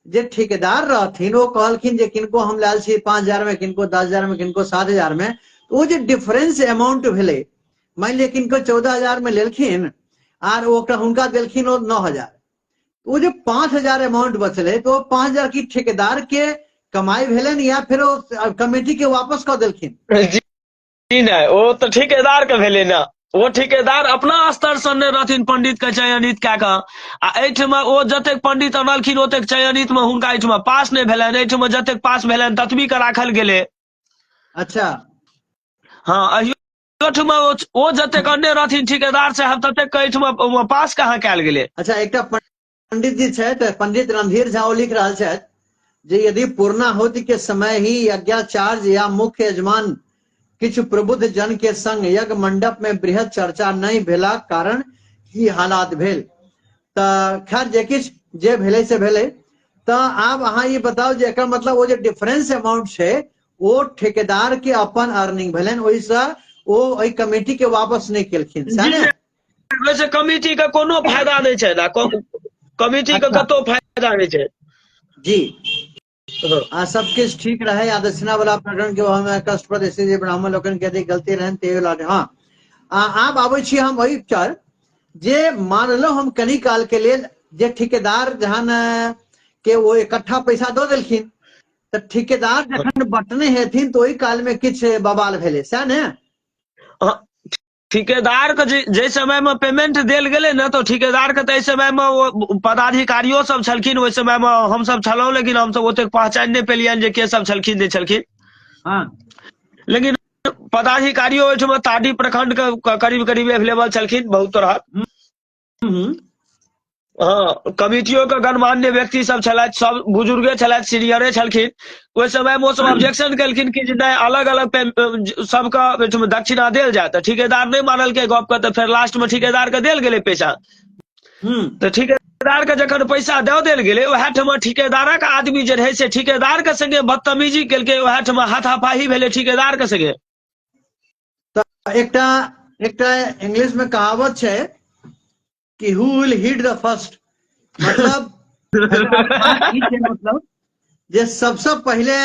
जे ठेकेदार रहथिन वो कहलखिन जे किनको हम लायल छी 5,000 में, किनको 10,000 में, किनको 7,000 में, तो वो जे डिफरेंस अमाउंट भेले, मान लिया किनको 14,000 में लेलखिन आर हुनका देलखिन वो 9,000, वो जो 5,000 अमाउंट बचले तो 5,000 की ठेकेदार के कमाई भेलन या फिर वो कमेटी के वापस कर देलखिन? जी नहीं, वो तो ठेकेदार के भेले ना। वो ठेकेदार अपना स्तर से ने रहथिन पंडित के चयनित कए कऽ, आ एहिठमा ओ जतेक पंडित अनलखिन ओतेक चयनित में हुनका एहिठमा पास नहीं भेलनि, एहिठमा जतेक पास भेलनि ततबी के राखल गेले। अच्छा, हाँ, अहियोठमा ओ जतेक अन्य रहथिन ठेकेदार साहब ततेक के एहिठमा पास कहाँ कयल गेले। अच्छा, एकटा पंडित जी छथि, पंडित रणधीर झा, ओ लिख रहल छथि जे यदि पूर्णाहुति के समय ही यज्ञाचार्य या मुख्य यजमान किछु प्रबुद्ध जन के संग यज्ञ मंडप में बृहद चर्चा नहीं भेला कारण की हालात भेल। तो खैर जे किछ जे भेले से भेले। तो आब अहाँ ये बताओ जे एकर मतलब वो जो डिफरेंस अमाउंट छे वो ठेकेदार के अपन अर्निंग भेलन, ओहि से वो ओहि कमेटी के वापस नहीं केलखिन, सही ने? वैसे कमिटी का कोनो फायदा नहीं है ना, कमिटी का अच्छा कतो फायदा नहीं है जी। सब किछ ठीक रहे या दक्षिणा वाला प्रकरण के हमें कष्टप्रद स्थिति ब्राह्मण लोकन के यदि गलती रहन ते लाटे। हाँ, आब आबै छी हम वही विचार जे मानलो हम कनी काल के लिए जे ठेकेदार जहन के वो इकट्ठा पैसा दो देलखिन, तो ठेकेदार जखन बटने हेथिन तो ओहि काल में किछ बवाल भेले, सह ने? ठेकेदार के जे समय में पेमेंट देल गेले ना, तो ठेकेदार के तो समय में वो पदाधिकारियों सब छलखिन, ओहि समय में हम सब छलौ, लेकिन हम सब ओते पहचान नहीं पेलियन जे के सब छलखिन नहीं छलखिन। हाँ, लेकिन पदाधिकारियों ओहिठमा ताडी प्रखंड के करीब करीब अवेलेबल छलखिन, बहुत तरह। हाँ, कमिटियों के गणमान्य व्यक्ति सब छलथि, सब बुजुर्गे छलथि, सीनियरे छलखिन। ओहि समय में वो सब ऑब्जेक्शन केलखिन कि नहीं अलग अलग सबका दक्षिणा देल जाए, तो ठेकेदार नहीं मानल के गप के, तो फिर लास्ट में ठेकेदार के देल गेले पैसा। तो ठेकेदार के जखन पैसा दे देल गेले, वह ठमा ठेकेदारक आदमी जे रहे से ठेकेदार के संगे बदतमीजी केलके, वह ठमा हाथापाही भेले ठेकेदार के संगे। तो एकटा इंग्लिश में कहावत है कि who will hit the first, मतलब मतलब जे सबसे पहले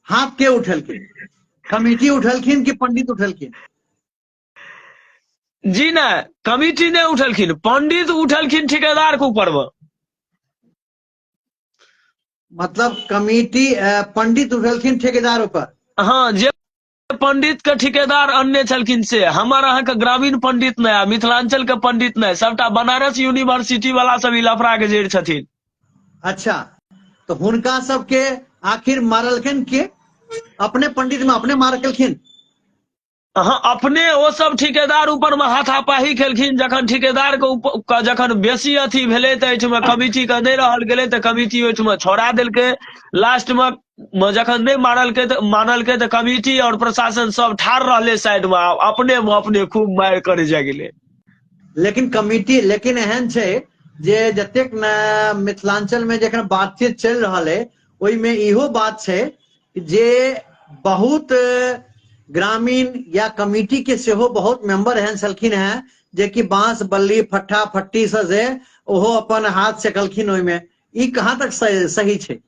हाथ के उठलखिन, कमिटी उठलखिन कि पंडित उठलखिन? जी ना, कमिटी ने उठलखिन, पंडित उठलखिन ठेकेदार के ऊपर में। मतलब कमिटी पंडित उठलखिन ठेकेदार ऊपर? हाँ, जे पंडित के ठेकेदार अन्य छलखिन से, हमर अहाँ के ग्रामीण पंडित नहीं, मिथिलांचल के पंडित नहीं, सबटा बनारस यूनिवर्सिटी वाला सब ई लफड़ा के जड़ छथिन। अच्छा, तो हुनका सबके आखिर मारलखिन के? अपने पंडित में अपने मार केलखिन? हाँ, अपने वो सब ठेकेदार ऊपर में हाथापाही केलखिन। जखन ठेकेदार के ऊपर जखन बेसी अथी भेले तो एहिठमा कमिटी के नहीं रहल गेले, तो कमिटी ओहिठमा छोड़ा देलके। लास्ट में जखन नहीं मानलके तो कमिटी और प्रशासन सब ठाड़ रहले साइड में, अपने खूब मार करे जा गेले। लेकिन कमिटी, लेकिन एहन छे जे जतेक मिथिलांचल में जखन बातचीत चल रहा है ओहि में इहो बात छे जे बहुत ग्रामीण या कमिटी के सेहो बहुत मेंबर एहन छलखिन हैं जे कि बांस बल्ली फट्ठा फट्टी से ओहो अपन हाथ से कलखिन। ओहि में ई कहाँ तक सही छे?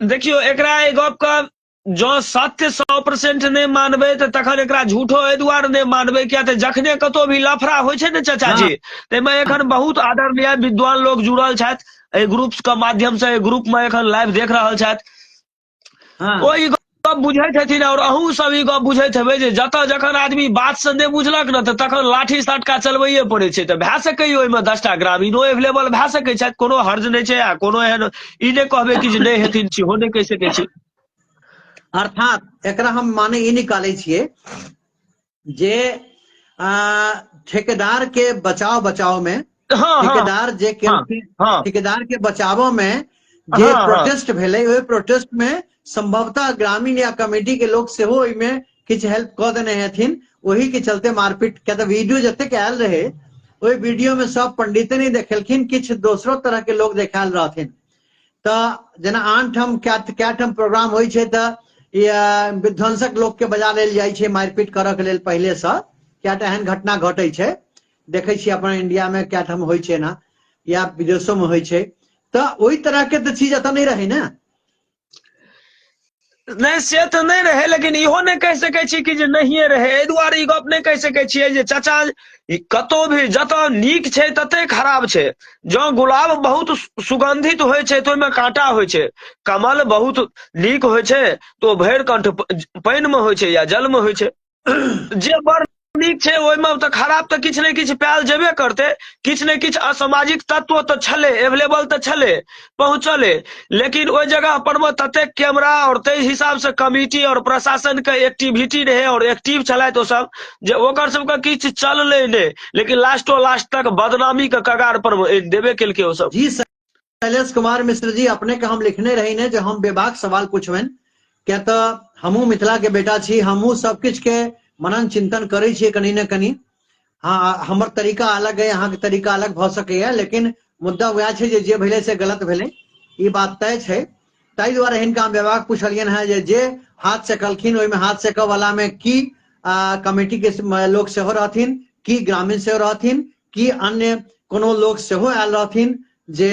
देखियो, एकरा ए गप का जो सत्य 100% नहीं मानबे तो तखन एकरा झूठो ए दुआरे नहीं मानबे, क्या तो जखने कतो भी लफड़ा होय छे ने चाचा जी, तेमे एखन बहुत आदरणीय विद्वान लोग जुड़ल छथि, ए ग्रुप्स के माध्यम से ग्रुप में एखन लाइव देख रहल छथि। ओ ई गप बुझै छथिन, और अहूँ सब ई गप बुझैत हेबै जे जतऽ जखन आदमी बात से नहीं बुझलक न तऽ तखन लाठी सटका चलबैये पड़ै छै। तऽ भए सकैए ओहिमे 10टा ग्रामीणो एवेलेबल भए सकै छथि, कोनो हर्ज नहीं छै, आ कोनो एहन ई नहीं कहबै कि जे नहीं हेथिन, सेहो नहीं कहि सकै छी। अर्थात एकरा हम माने ई निकाले छिए जे ठेकेदार के बचाव में ठेकेदार जे ठेकेदार के बचाव में जे प्रोटेस्ट भेले, ओहि प्रोटेस्ट में संभवतः ग्रामीण या कमेटी के लोग सेहो ओहि में किछ हेल्प क देने हेथिन, वही के चलते मारपीट। क्या तो वीडियो जतेक आयल रहे ओहि वीडियो में सब पंडिते नहीं देखेलखिन, किछ दोसरो तरह के लोग देखायल रहथिन। तो जेना आन ठम क्या ठम प्रोग्राम होय छे तो विध्वंसक लोग के बजा लेल जाय छे मारपीट करऽ के लेल पहले से। क्या एहन घटना घटे छे, देखे छी अपन इंडिया में क्या ठम होय छे ना, या विदेशों में होय छे। तो वही तरह के तो चीज अतः नहीं रहे ना। नहीं से तो नहीं रहे, लेकिन इहो नहीं कह सके छी कि जे नहिए रहे। एहि दुआरे ई गप नहीं कह सके छियै जे चाचा ई कतौ भी जतऽ नीक छै तते खराब छै। जँ गुलाब बहुत सुगंधित होइ छै तऽ ओहिमे कांटा होइ छै, कमल बहुत नीक होइ छै तऽ ओ भरि कंठ पानि में होइ छै या जल में होइ छै। जे बड़ नीक छै ओहिमे तऽ खराब तऽ किछु ने किछु पायल जेबे करतै। किछु ने किछु असामाजिक तत्व तऽ छलै, एवेलेबल तऽ छलै, पहुँचले। लेकिन ओहि जगह पर में ततेक कैमरा और ताहि हिसाब से कमिटी और प्रशासन के एक्टिविटी रहे और एक्टिव छलथि ओ सब, जे ओकर सबके किछु चललै नहि, लेकिन लास्टो लास्ट तक बदनामी के कगार पर देबे केलकै ओ सब। जी शैलेश कुमार मिश्र जी, अपने के हम लिखने रही ने जो हम बेबाक सवाल पूछबनि, क्या तो हमू मिथिला के बेटा छी, हमू सब किछ के मनन चिंतन करे छियै कनी न कनी। हाँ, हमर तरीका अलग है, अहाँ के तरीका अलग भ सकैया, लेकिन मुद्दा वह छै जे भेलै से गलत भेलै, ई बात तय छै। ताहि दुआरे हिनका हम बेबाक पूछलियन है जे हाथ सेकलखिन, ओहिमे हाथ सेकऽ वाला में की कमिटी के लोग सेहो रहथिन, की ग्रामीण सेहो रहथिन, की अन्य कोनो लोग सेहो आयल रहथिन जे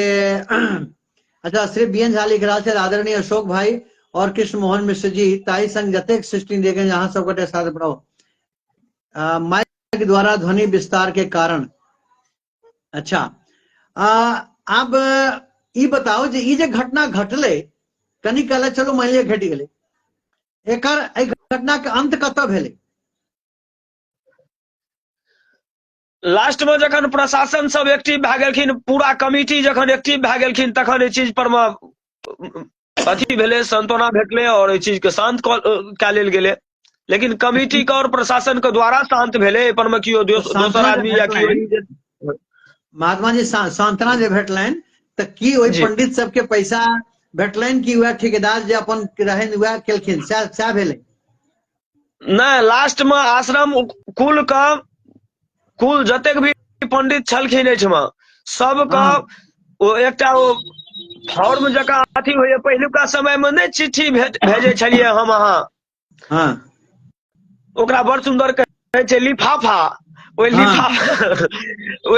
अच्छा श्री बीएन झा लिख रहा थे, आदरणीय अशोक भाई और कृष्ण मोहन मिश्र जी, ताई संग जतेक सृष्टि देखे जहां सबके साथ बढ़ाओ माइक द्वारा ध्वनि विस्तार के कारण। अच्छा, अब ई बताओ जे ई जे घटना घटले, कनी कहले चलो मान लिया घट गेले, एकर घटना के अंत कतऽ भेलै? लास्ट में जखन प्रशासन सब एक्टिव भए गेलखिन, पूरा कमिटी जखन एक्टिव भए गेलखिन, तखन एहि चीज पर में अथी भेलै, सांत्वना भेटलै और एहि चीज के शांत कए लेल गेलै। लेकिन कमिटी के और प्रशासन के द्वारा शांत भेलै, एहि पर में कियो दोसर आदमी या कियो महात्मा जी सांत्वना जे भेटलनि तऽ की ओहि जी पंडित सबके पैसा भेटलनि कि वह ठेकेदार जे अपन रहनि वह केलखिन, सएह भेलै? नहीं, लास्ट में आश्रम कुल जतेक भी पंडित छलखिन एहिठमा सबके हाँ ओ एकटा ओ फॉर्म जकाँ अथी होइए, पहिलुका समय में नहीं चिट्ठी भेजे छलियै हम अहाँ, हाँ ओकरा बड़ सुंदर कहै छै लिफाफा। ओहि हाँ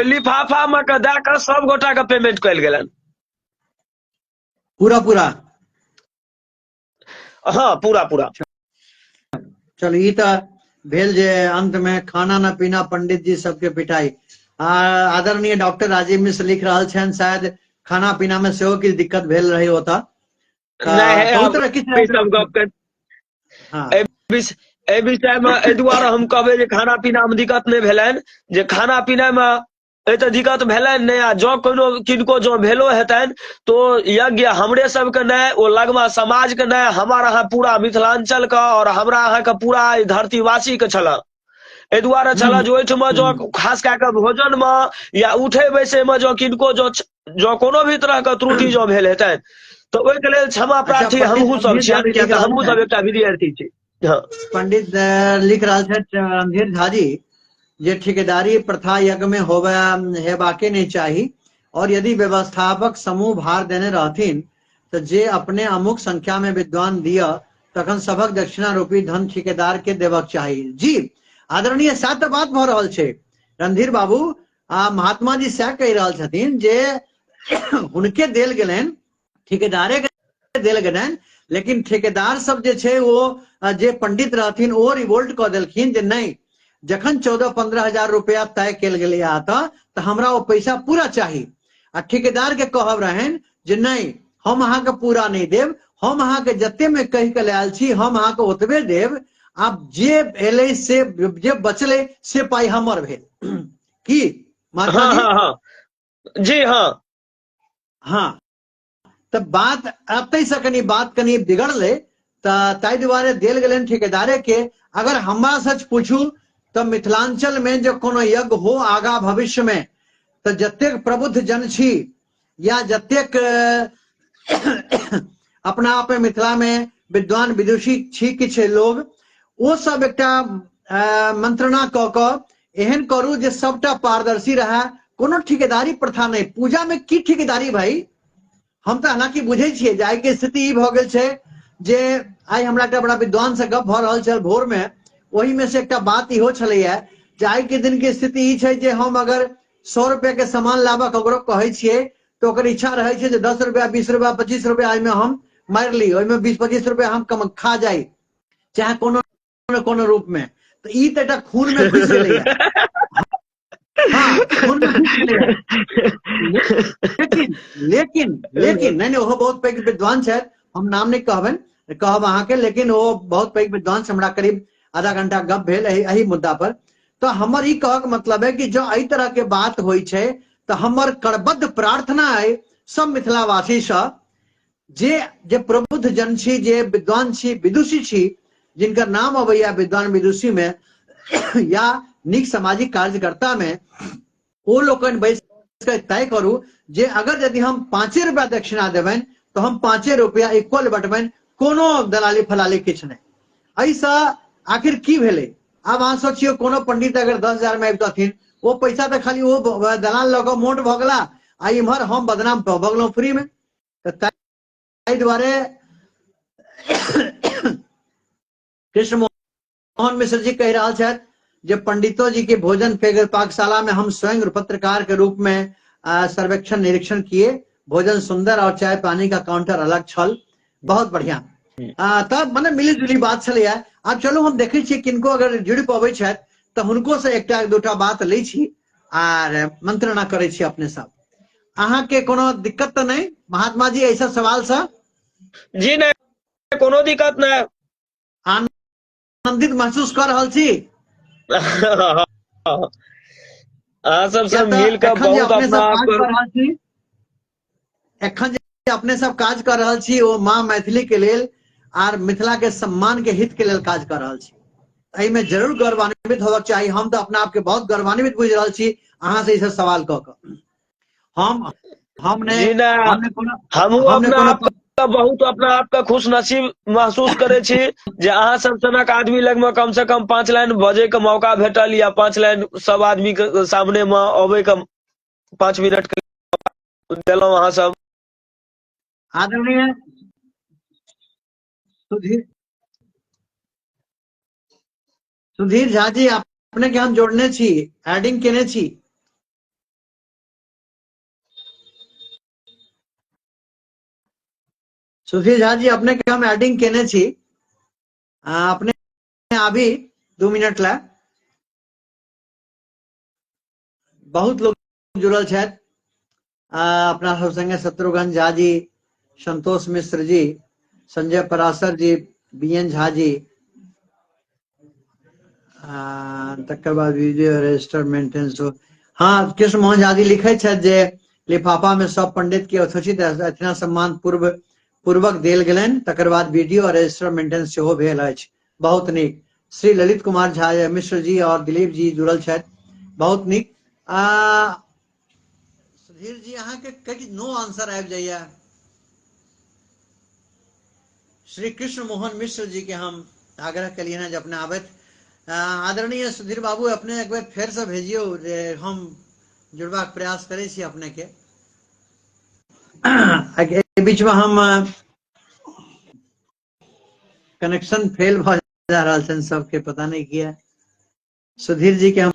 लिफाफा में के दए कऽ सब गोटा के पेमेंट कयल गेलनि। पूरा पूरा? हाँ पूरा पूरा। चलो ई तो भेल जे अंत में खाना न पीना पंडित जी सबके पिटाई। आदरणीय डॉक्टर राजीव मिश्र लिख रहा छन, शायद खाना पीना में सेहो किछु दिक्कत भेल रही होता। नहीं बहुत अब तरह ई सब गप के हाँ एहि विषय में एहि दुआरे हम कहबै जे खाना पीना में दिक्कत नहीं भेलनि, जे खाना पीना में तो दिक्कत भेलनि नहीं। आ जँ कोनो किनको जँ भेलो हेतनि तो यज्ञ हमरे सबके नहीं, ओ लगमा समाज के नहीं, हमार अहाँ पूरा मिथिलांचल के और हमरा अहाँ के पूरा धरतीवासी के छल। एहि दुआरे छल जे ओहिठमा जँ खास कए कऽ भोजन में या उठे बैसे में जँ किनको जँ कोनो भी तरह के त्रुटि जँ भेल हेतनि तो ओहिके लेल क्षमा अच्छा, प्रार्थी पंडित हमहूँ सब रणधीर झा छियनि, भी लिख कियाकि रहल हमहूँ सब छथि, एकटा विद्यार्थी छी। हाँ पंडित लिख रहा रणधीर झा जी जे ठेकेदारी प्रथा यज्ञ में हेबाके नहीं चाही, और यदि व्यवस्थापक समूह भार देने रहथिन तो जे अपने अमुक संख्या में विद्वान दिया तखन सबक दक्षिणा रूपी धन ठेकेदार के देवक चाहिए। जी आदरणीय सएह तऽ बात भऽ रहल छै रणधीर बाबू। महात्मा जी सएह कहि रहल छथिन जे हुनके देल गेलनि, ठेकेदारे के देल गेलनि, लेकिन ठेकेदार सब जे छै ओ जे पंडित रहथिन ओ रिवोल्ट कऽ देलखिन जे नहीं, जखन 14-15 हजार रुपया तय कल गेलै तऽ हमरा ओ पैसा पूरा चाही। आ ठेकेदार के कहब रहनि जे नहीं, हम अहाँ के पूरा नहीं देब, हम अहाँ के जते में कहि के लायल छी हम अहाँ के ओतबे देब, आब जे भेलै से जे बचलै से पाई हमर भेल। की महात्मा हाँ जी? हाँ हाँ जी हाँ हाँ तो बात एतै से कनी बात कनी बिगड़लै, ताहि दुआरे देल गेलनि ठेकेदारे के। अगर हमरा सच पूछू तो मिथिलांचल में जो कोनो यज्ञ हो आगा भविष्य में तो जतेक प्रबुद्ध जन छी या जतेक अपना आप में मिथिला में विद्वान विदुषी छी किछु लोग, ओ सब एकटा मंत्रणा कऽ कऽ एहन करू जे सबटा पारदर्शी रहे, कोनो ठेकेदारी प्रथा नहीं। पूजा में की ठेकेदारी भाई? हम तो हालांकि बुझे छियै जे आइ के स्थिति ई भऽ गेल छै जे आइ हमरा एकटा बड़ा विद्वान से गप भऽ रहल छल भोर में, ओही में से एकटा बात इहो छलैया जे आइ के दिन के स्थिति ई छै जे हम अगर 100 रुपए के सामान लाबऽ ककरो कहै छियै तो ओकर इच्छा रहे छे जे 10 रुपया 20 रुपया 25 रुपया में हम मार ली, ओइमे 20-25 रुपया हम कम खा जाई, चाहे कोनो न कोनो रूप में। तो ई तो एकटा खून में घुस गेलै है। हाँ, खून में घुस गेलै है। लेकिन लेकिन लेकिन नहीं ओहो बहुत पैघ विद्वान छथि, हम नाम नहीं कहबनि, कहब अहाँके, लेकिन ओ बहुत पैघ विद्वान से हमरा करीब आधा घंटा गप भेल एही मुद्दा पर। तो हमर ई कहक मतलब है कि जो एहि तरह के बात होइ छै तो हमर करबद्ध प्रार्थना है सब मिथिलावासी से, जे जे प्रबुद्ध जन छी, जे विद्वान छी, विदुषी छी, जिनकर नाम अबैया विद्वान विदुषी में या नीक सामाजिक कार्यकर्ता में, ओ लोकनि बैस के तय करू जे अगर यदि हम 5 रुपया दक्षिणा देबनि तो हम 5 रुपया इक्वल बंटबनि, कोनो दलाली फलाली किछु नहीं। ऐसा आखिर की भेलै? आब अहाँ सोचियो कोनो पंडित अगर 10,000 में आबितथिन, वो पैसा तो खाली वो दलाल लऽ कऽ मोट भऽ गेला, आ इम्हर हम बदनाम भऽ गेलहुँ फ्री में। तो ताहि दुआरे कृष्ण मोहन मिश्र जी कह रहा छथि जे पंडितों जी के भोजन के पाकशाला में हम स्वयं पत्रकार के रूप में सर्वेक्षण निरीक्षण किए, भोजन सुंदर और चाय पानी का काउंटर अलग छल, बहुत बढ़िया। तब मने मिली जुली बात छलै। आब चलू हम देखे छी किनको अगर जुड़ पबै छथि तो हुनको से एकटा दूटा बात लै छी आर मंत्रणा करे छी अपने सब। अहाँ के कोनो दिक्कत तो नहीं महात्मा जी ऐसा सवाल से? जी नहीं, कोनो दिक्कत नहीं। आनंदित महसूस कर रहल छी? अहाँ सब किया तऽ मिल के एखन जे बहुत अपने अपना सब आप काज पर। कर रहल छी, एखन जे अपने सब काज कर रहल छी ओ माँ मैथिली के लेल आर मिथिला के सम्मान के हित के लेल काज कर रहल छी, एहि में जरूर गौरवान्वित होबक चाही। हम तो अपना आप के बहुत गौरवान्वित बुझ रहल छी अहाँ से ई सब सवाल कऽ कऽ। हमने जी नहीं, हमने कोनो हमहू हमने अपना कोनो आप का बहुत अपना आप का खुश नसीब महसूस करे छी जे अहाँ सब सनक आदमी लग में कम से कम 5 लाइन बजे के मौका भेटल, या 5 लाइन सब आदमी के सामने में अबे के 5 मिनट के देलहुं अहाँ सब। आदरणीय सुधीर सुधीर झा जी, अपने के हम जोड़ने छी, एडिंग केने छी। सुधीर झा जी अपने के हम एडिंग केने छी, अपने अभी 2 मिनट ला बहुत लोग जुड़ल छथि। अपना सब संगे शत्रुघ्न झा जी, संतोष मिश्र जी, संजय पराशर जी, बीएन झा जी, तकर बाद वीडियो रजिस्टर मेंटेनेंस। हाँ, कृष्ण मोहन झा जी लिखे छथि जे लिफाफा में सब पंडित के यथोचित अतिथि सम्मान पूर्वक देल गेलनि, तकर बाद वीडियो और रजिस्टर मेंटेनेंस सेहो भेल अछि। बहुत नीक। श्री ललित कुमार झा मिश्र जी और दिलीप जी जुड़ल छथि, बहुत नीक। सुधीर जी अहाँ के नो आंसर आबि जाइए। श्री कृष्ण मोहन मिश्र जी के हम आग्रह कलिए ना जे अपने आबैत। आदरणीय सुधीर बाबू अपने एक बेर फेर से भेजियो जे हम जुड़बाक प्रयास करे छी अपने के। बीच में हम कनेक्शन फेल भ जा रहा है सबके, पता नहीं किया। सुधीर जी के हम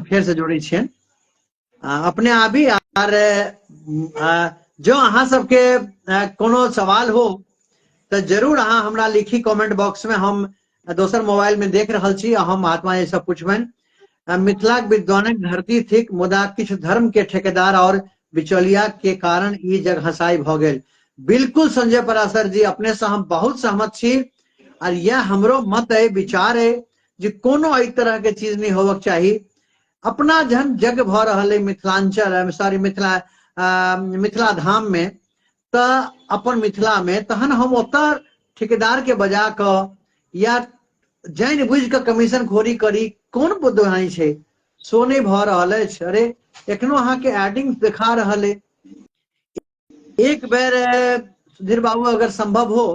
फेर से जोड़े छियै, अपने आबी। आर जो अहाँ सबके कोनो सवाल हो तो जरूर अहाँ हमरा लिखी कमेंट बॉक्स में, हम दोसर मोबाइल में देख रहल छी, हम महात्मा जी से पूछबनि। मिथिला विद्वानक धरती थिक, मुदा किछु धर्म के ठेकेदार और बिचौलिया के कारण ई जग हसाई भ गेल। बिल्कुल संजय पराशर जी, अपने से हम बहुत सहमत छी, और यह हमरो मत है, विचार है जे कोनो एहि तरह के चीज नहीं होबक चाही। अपना जहन जग भ रहल है मिथिलांचल, सॉरी मिथिला धाम में, तो अपन मिथिला में, तहन हम ओतऽ ठेकेदार के बजा क या जानि बुझ के कमीशन खोरी करी, कोन बुद्धि छै? सो नहीं भ रहल अछि। अरे एखनो अहाँ के एडिंग दिखा रहल है। एक बेर सुधीर बाबू अगर संभव हो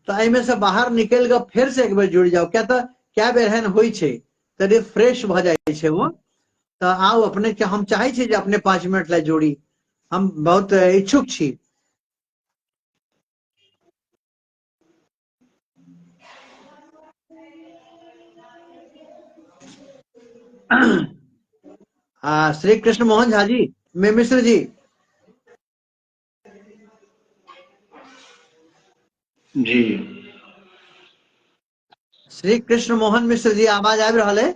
तो एहिमे से बाहर निकल के फिर से एक बेर जुड़ जाओ, क्या तो क्या बेर एहन होइ छै तो रिफ्रेश भ जाए छै वो। तो आओ अपने के हम चाहे छी जे अपने 5 मिनट ला जोड़ी, हम बहुत इच्छुक छी। श्री कृष्ण मोहन झा जी, मिश्र जी, जी श्री कृष्ण मोहन मिश्र जी आवाज आबि रहल है?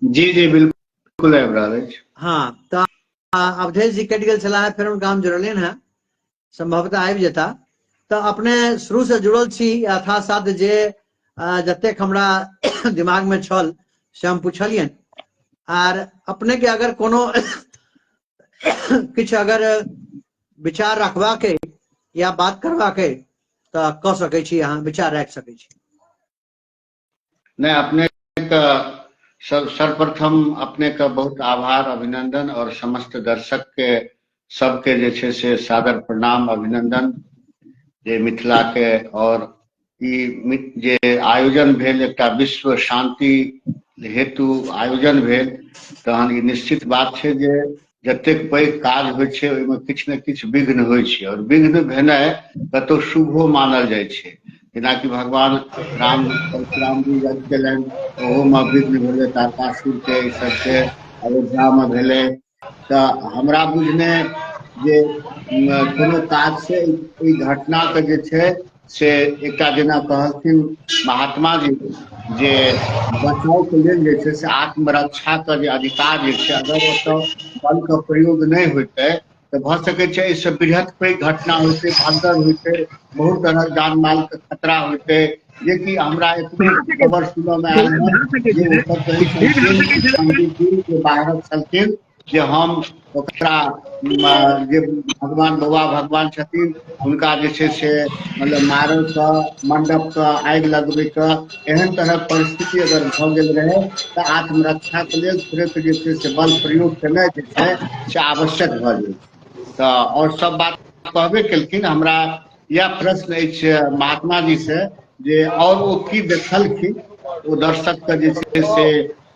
जी जी बिल्कुल आबि रहल अछि। हाँ तऽ अवधेश जी कटि गेल छलाह, फेर हुनका हम जोड़लियनि हैं, संभवतः आबि जेता। तऽ अपने शुरू से जुड़ल छी यथासाध्य जे जतेक हमरा दिमाग में छल से हम पूछलियनि। आर अपने के अगर कोनो किछु अगर विचार रखबाक अइ या बात करबाक अइ तऽ कऽ सकै छी, अहाँ विचार राखि सकै छी। नहीं, अपने का सर्वप्रथम अपने का बहुत आभार, अभिनंदन और समस्त दर्शक के सबके जे छै से सादर प्रणाम, अभिनंदन जे मिथिला के और ई जे आयोजन भेल एकटा विश्व शांति हेतु आयोजन भेल, तहन ई निश्चित बात छै जे जतेक पैघ काज होइ छै ओहिमे किछु ने किछु विघ्न होइ छै, और विघ्न भेनाइ कतौ शुभो मानल जाइ छै। जेनाकि भगवान राम परशुराम जी यज्ञ केलनि, ओहोमे विघ्न भेलै, तारकासुर के ई सबके अयोध्या में भेलै। तऽ हमरा बुझने जे कोनो काज से ई घटना के जे छै से एकटा जेना कहलखिन महात्मा जी जे बचाव के लेल जे छै से आत्मरक्षा के जे अधिकार जे छै, अगर ओतऽ बल के प्रयोग नहि होइतै तऽ भऽ सकै छै एहिसँ बृहत पैघ घटना होइतै, भगदड़ होइतै, बहुत तरहक जान माल के खतरा होइतै। जेकि हमरा एतबो खबर सुनऽ में आयल है जे ओ सब कहै छलखिन, पंडित जी जे बाहरक छलखिन, जे हम ओकरा जे भगवान बौआ भगवान छथिन हुनका जे छै से मतलब मारय के, मंडप के आगि लगबै के एहन तरहक परिस्थिति अगर भऽ गेल रहै तऽ आत्मरक्षा के लेल तुरंत जे छै से बल प्रयोग केनाइ जे छै से आवश्यक भऽ जाइ छै। तऽ और सब बात कहबे केलखिन। हमरा यह प्रश्न अछि महात्मा जी से जे और ओ की देखलखिन, ओ दर्शक के जे छै से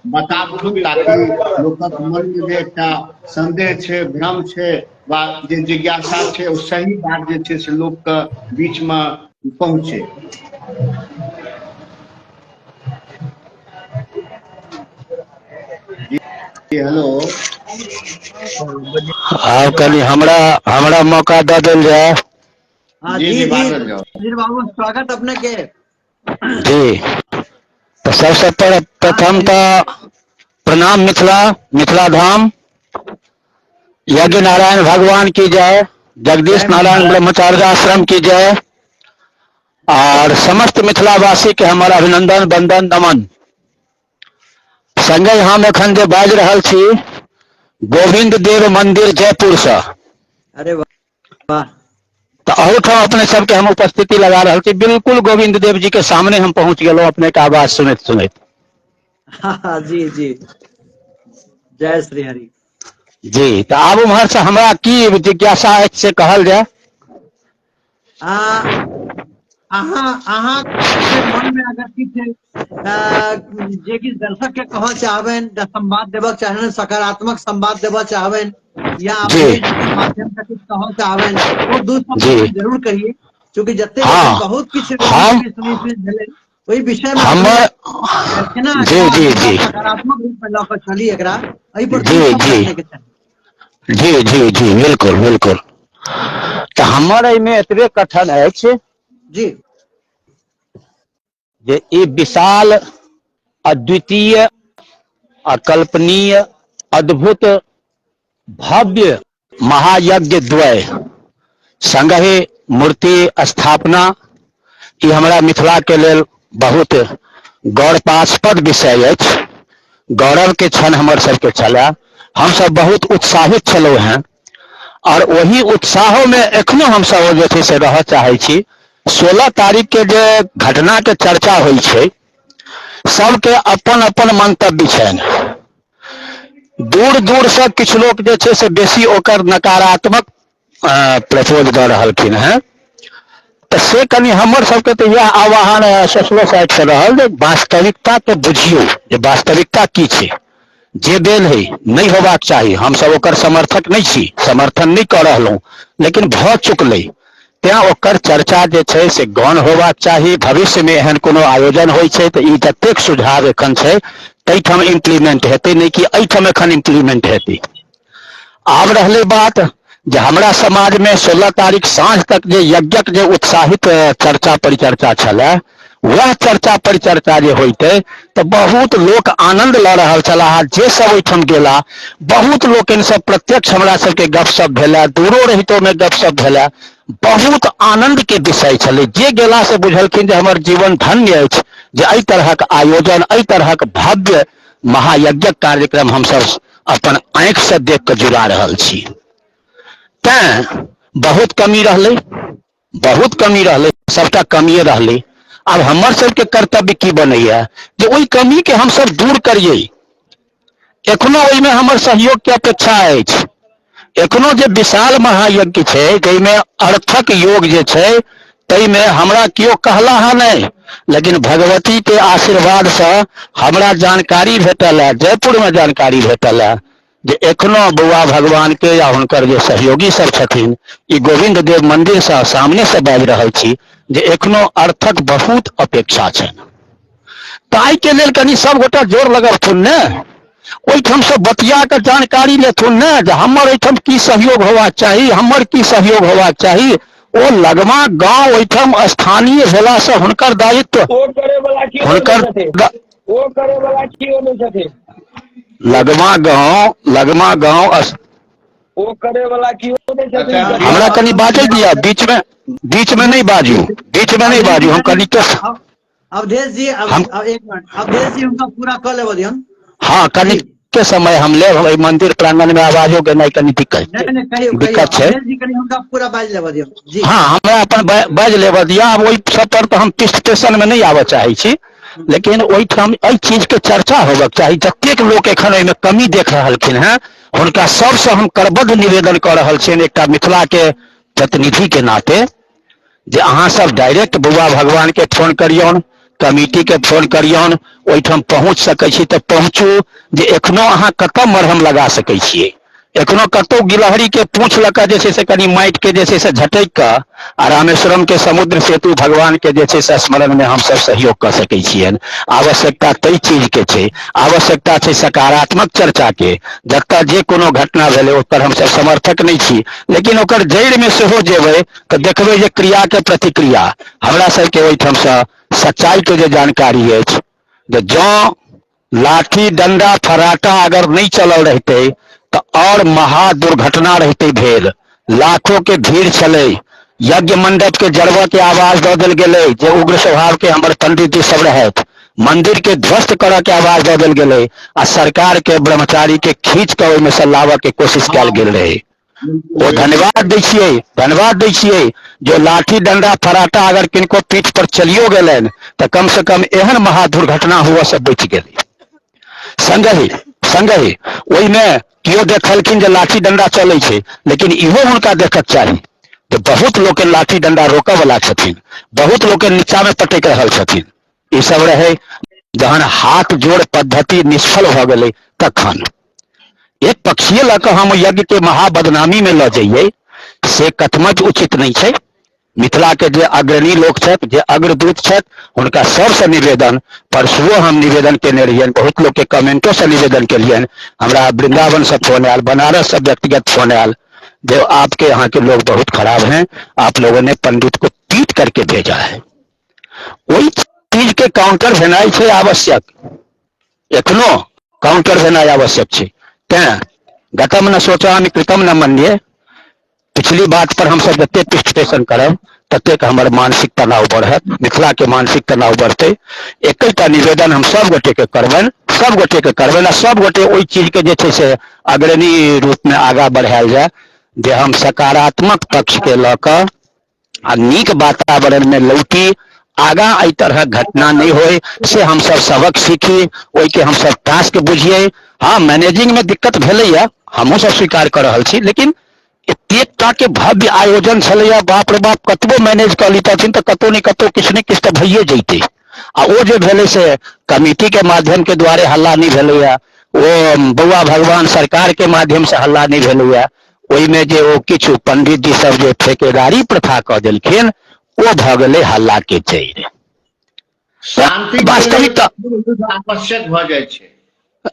बताबथुन, ताकि लोकक मन में जे एकटा संदेह छै, भ्रम छै, वा जे जिज्ञासा छै, ओ सही बात जे छै से लोक के बीच में पहुँचे। जी हेलो। आब कनि हमरा हमरा मौका दऽ देल जाय। हाँ जी जी जी जी बाजल जाओ। सुधीर बाबू, स्वागत अपने के। जी, तऽ सबसे हाँ प्रथम सुधीर। तऽ प्रणाम मिथिला, मिथिला धाम, यज्ञ नारायण भगवान की जय, जय जगदीश नारायण मिथिला। ब्रह्मचार्य आश्रम की जय, और समस्त मिथिलावासी के हमर अभिनंदन, वंदन, नमन। संगे हम एखन जे बाजि रहल छी गोविंद देव मंदिर जयपुर से। अरे वाह वाह। तऽ अहूठाम अपने सबके हम उपस्थिति लगा रहल छी, बिल्कुल गोविंद देव जी के सामने हम पहुंच गेलहुं अपने के आवाज सुनैत सुनैत। हाँ जी जी, जय श्री हरि। जी, तऽ आब उम्हर से हमरा की जिज्ञासा अछि से कहल जाय। आ अहाँ के मन में अगर किछु जे किछु दर्शक के कहऽ चाहबनि, संवाद देबऽ चाहबनि, सकारात्मक संवाद देबऽ चाहबनि, या जी अवधेश जी के माध्यम से कुछ कहऽ चाहबनि, ओ दू शब्द जी अहाँ जरूर कहिए। क्योंकि जतेक एखन हाँ बहुत किछु हम सुनी भेलै, ओहि विषय में अपने हमर केना जी एकरा जी मतलब जी सकारात्मक रूप में लऽ कऽ चली, एकरा एहि पर दू जी शब्द जी अपने के चाही। जी जी जी बिल्कुल बिल्कुल। तऽ हमर एहिमे एतबे कथन अछि जी जे ई विशाल, अद्वितीय, अकल्पनीय, अद्भुत, भव्य महायज्ञ द्वय संगहि मूर्ति स्थापना, ई हमरा मिथिला के लेल बहुत गौरवास्पद विषय अछि। गौरव के क्षण हमर सबके छलए। हमसब बहुत उत्साहित छलहुँ हेँ, और वही उत्साहो में एखनो हमसब जे छै से रहऽ चाहै छी। 16 तारीख के जे घटना के चर्चा होइ छै, सबके अपन अपन मंतव्य छनि। दूर दूर से किछु लोक जे छै से बेसी ओकर नकारात्मक प्रचोद दऽ रहलखिन हेँ। तऽ से कनि हमर सबके तऽ इएह आह्वान सोशलो साइड से रहल जे वास्तविकता के बुझियौ, जे वास्तविकता की छै। जे भेल है नहि होबाक चाही, हमसब ओकर समर्थक नहि छी, समर्थन नहि कऽ रहलहुँ, लेकिन भऽ चुकलै। तें ओकर चर्चा जे छै से गौण होबाक चाही। भविष्य में एहन कोनो आयोजन होइ छै तऽ ई जतेक सुझाव एखन छै ताहिठाम इम्प्लीमेंट हेतै, नहि कि एहिठाम एखन इम्प्लीमेंट हेतै। आब रहलै बात जे हमरा समाज में 16 तारीख साँझ तक जे यज्ञक जे उत्साहित चर्चा परिचर्चा छलै, वह चर्चा परिचर्चा जे होइते तो बहुत लोक आनंद ल रहल छलाह। जे सब ओहिठाम गेला, बहुत लोक इन सब प्रत्यक्ष हमरा सबके गपशप भेला, दूरो रहितो में गपशप भेला, बहुत आनंद के विषय छलै। जे गेला से बुझलखिन जे हमर जीवन धन्य अछि जे एहि तरहक आयोजन, एहि तरहक भव्य महायज्ञ कार्यक्रम हम सब अपन आंखि से देख के जुड़ा रहल छी। तैं बहुत कमी रहलै, बहुत कमी रहलै, सबटा कमिए रहलै। अब हमर सबके कर्तव्य की बनैया जे ओहि कमी के हम सब दूर करिए। एखनो ओहिमे हमर सहयोग के अपेक्षा अछि। एखनो जे विशाल महायज्ञ छै, जाहिमे अर्थक योग जे छै, ताहिमे हमरा केओ कहला है नहीं, लेकिन भगवती के आशीर्वाद से हमरा जानकारी भेटल है, जयपुर में जानकारी भेटल है जे एखनो बौआ भगवान के या हुनकर जे सहयोगी सब छथिन, ई गोविंद देव मंदिर से सामने से बाजि रहल छी जे एखनो अर्थक बहुत अपेक्षा छनि। ताहि के लेल कनी सब गोटा जोर लगबथुन ने, ओहिठाम से बतिया के जानकारी लेथुन ने जे हमर ओहिठाम की सहयोग होबाक चाही, हमर की सहयोग होबाक चाही। ओ लगमा गांव ओहिठाम स्थानीय भेला से हुनकर दायित्व, ओ करे वाला की हुनकर ओ करे वाला की होने छथिन, लगमा गांव ओ करे वाला की होने छथिन। हमरा कनी बाजै दिया, बीच में नहीं बाजू, बीच में नहीं बाजू, हम कनी तो अवधेश जी, अब एक मिनट, अवधेश जी उनका पूरा कर ले बदियन। हाँ, कनी के समय हम ले मंदिर प्रांगण में आवाजों के नहीं कनी दिक्कत है। अवधेश जी कनी उनका पूरा बाज ले बदियन जी। हाँ, हमरा अपन बाज लेबऽ दिया। अब ओहि सब पर तो हम स्टेशन में नहीं आबऽ चाहे छी, लेकिन ओहिठाम एहि चीज के चर्चा होबक चाही। जतेक लोक एखन एहिमे कमी देख रहलखिन हैं, हुनका सबसे हम करबद्ध निवेदन कऽ रहल छियनि एकटा मिथिला के प्रतिनिधि के नाते, जे अहाँ सब डायरेक्ट बौआ भगवान के फोन करियौन, कमिटी के फोन करियौन, ओहिठाम पहुँच सकै छी तऽ पहुँचू। जे एखनो अहाँ कतऽ मरहम लगा सकै छियै, एखनो कतौ गिलहरी के पूँछ लऽ कऽ जे छै से कनी माटि के जे छै से झटकि कऽ आ रामेश्वरम के समुद्र सेतु भगवान के जे छै से स्मरण में हम सब सहयोग कऽ सकै छियनि। आवश्यकता ताहि चीज के छै, आवश्यकता छै सकारात्मक चर्चा के। जतऽ जे कोनो घटना भेलै ओकर हम सब समर्थक नहीं छी, लेकिन ओकर जड़ि में सेहो जेबै तऽ देखबै जे क्रिया के प्रतिक्रिया। हमरा सबके ओहिठाम से सच्चाई के जे जानकारी अछि, जे जँ लाठी डंडा फराटा अगर नहीं चलल रहते तो और महा दुर्घटना रहते भेल। लाखों के भीड़ छलै, यज्ञ मंडप के जड़बऽ के आवाज दऽ देल गेलै, जे उग्र स्वभाव के हमर पंडित जी सब रहथि, मंदिर के ध्वस्त करऽ के आवाज दऽ देल गेलै, आ सरकार के ब्रह्मचारी के खींच के ओहिमे से लाबऽ के कोशिश कयल गेल रहे। ओ धन्यवाद दै छियै जो लाठी डंडा फराटा अगर किनको पीठ पर चलियो गेलनि तऽ कम से कम एहन महा दुर्घटना हुआ से बचि गेलै। संगहि ओहिमे केओ देखलखिन जे लाठी डंडा चलै छै, लेकिन इहो हुनका देखक चाही जे बहुत लोक लाठी डंडा रोकऽ वाला छथिन, बहुत लोक नीचा में पटक रहल छथिन। ई सब रहे जहन हाथ जोड़ पद्धति निष्फल भऽ गेलै तखन एक पक्षीय लऽ कऽ हम यज्ञ के महाबदनामी में लऽ जाइए से कथमच उचित नहीं छै। मिथिला के जे अग्रणी लोक छथि, जे अग्रदूत छथि, हुनका सबसे निवेदन, परसुओ हम निवेदन केने रहियनि, बहुत लोग के कमेंटो से निवेदन केलियनि, हमरा वृंदावन से फोन आयल, बनारस से व्यक्तिगत फोन आयल, जो आपके यहाँ के लोग बहुत खराब हैं, आप लोगों ने पंडित को पीट करके भेजा है। वही चीज के काउंटर भेनाई छै आवश्यक, एखनो काउंटर भेनाई आवश्यक छै। तें गतम न सोचामि कृतम न मन्ये, पिछली बात पर हम सब जते विश्लेषण करब ततेक हमर मानसिक तनाव बढ़त, मिथिला के मानसिक तनाव बढ़ते। एकटा निवेदन हम सब गोटे के करबनि, आ सब गोटे ओहि चीज के जे छै से अग्रणी रूप में आगा बढ़ायल जाय, जे हम सकारात्मक पक्ष के लऽ कऽ आ नीक वातावरण में लौटी, आगा एहि तरह घटना नहीं होय से हम सब सबक सीखी, ओहि के हम सब टास्क बुझिए। हाँ, मैनेजिंग में दिक्कत भेलैया, हमहूँ सब स्वीकार कर रहल छी, लेकिन एतेकटा के भव्य आयोजन छलैया, बाप रे बाप, कतबो मैनेज कऽ लीतथिन तऽ कतौ ने कतौ किछु ने किछु तऽ भइए जैते। आ ओ जे भेलै से कमिटी के माध्यम के द्वारे हल्ला नहीं भेलैया, ओ बौआ भगवान सरकार के माध्यम से हल्ला नहीं भेलैया, ओहिमे जे ओ किछु पंडित जी सब जे ठेकेदारी प्रथा कऽ देलखिन, ओ भऽ गेलै हल्ला के जड़ि। शांति वास्तविकता आवश्यक भऽ जाइ छै।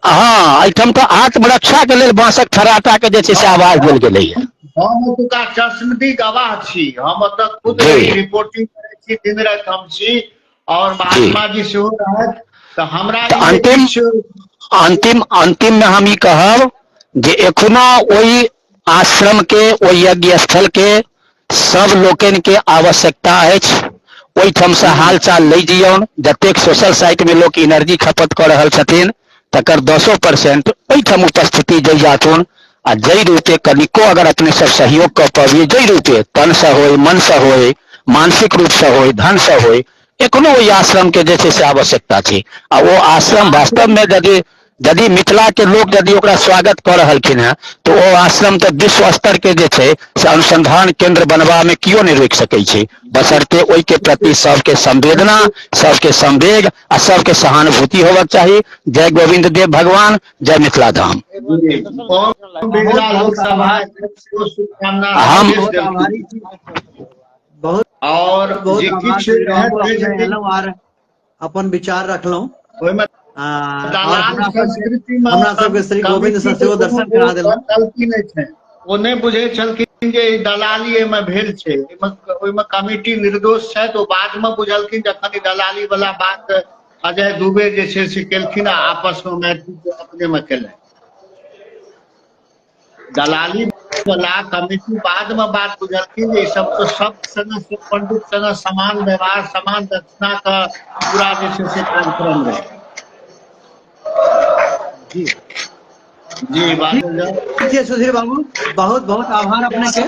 हाँ, एहिठाम तऽ आत्मरक्षा के लेल बांसक फराटा के जे छै से आवाज देल गेलैया। हम ओतुका चश्मदी गवाह छी, हम ओतऽ खुद जी। रिपोर्टिंग करै छी, दिन राति हम छी, और जी महात्मा जी सेहो रहत। तऽ हमरा तऽ ई जे अंतिम किछु अंतिम में हम ई कहब जे एखनो ओहि आश्रम के ओहि यज्ञ स्थल के सब लोकनि के आवश्यकता अछि। ओहिठाम से हाल चाल लै दियौन। जतेक सोशल साइट में लोक एनर्जी खपत कऽ रहल छथिन तकर 10% ओहिठाम उपस्थिति दै जाथुन। आ जै रूपे कनिको अगर अपने सब सहयोग कऽ पाबियै, जै रूपे तन से होय, मन से होय, मानसिक रूप से होय, धन से होय, एखनो ओहि आश्रम के जे छै से आवश्यकता छै। आ वो आश्रम वास्तव में यदि मिथिला के लोग यदि ओकरा स्वागत कऽ रहलखिन हेँ तो ओ आश्रम तऽ विश्व स्तर के जे छै से अनुसंधान केंद्र बनबा में कियो नहीं रोकि सकै छै, बशर्ते ओहि के प्रति सबके संवेदना, सबके संवेग आ सबके सहानुभूति होबक चाही। जय गोविंद देव भगवान, जय मिथिला धाम। ओम बहुत बिरला बहुत लोकसभा आभार। अध्यक्ष को शुभकामना बहुत हम आदेश बहुत आभारी देलखिन। छी। बहुत और बहुत जे आभार किछु सुधीर रहत बाबू, कहै अपने छथिन, एलहुँ आर अपन विचार रखलहुँ। ओहिमे और दलाल संस्कृति हमरा सबके श्री में गोविंद कमिटी से के सेहो कोनो दर्शन करा देलहुँ। गलती नहीं छै। ओ नहीं बुझे छलखिन जे ई दलाली एहिमे भेल छै, ओहिमे कमिटी निर्दोष छै। तो बाद में बुझलखिन जखन ई दलाली वाला बात अजय दुबे जे छै से केलखिन, आपस में मैत्री अपने में केलनि। दलाली वाला कमिटी बाद में बात बुझलखिन जे ई सब तो सब संगे पंडित संगे समान व्यवहार, समान दक्षिणा का पूरा जे छै से कार्यक्रम रहे। जी जी बाजल जाओ। ठीक छै सुधीर बाबू, बहुत बहुत आभार अपने के।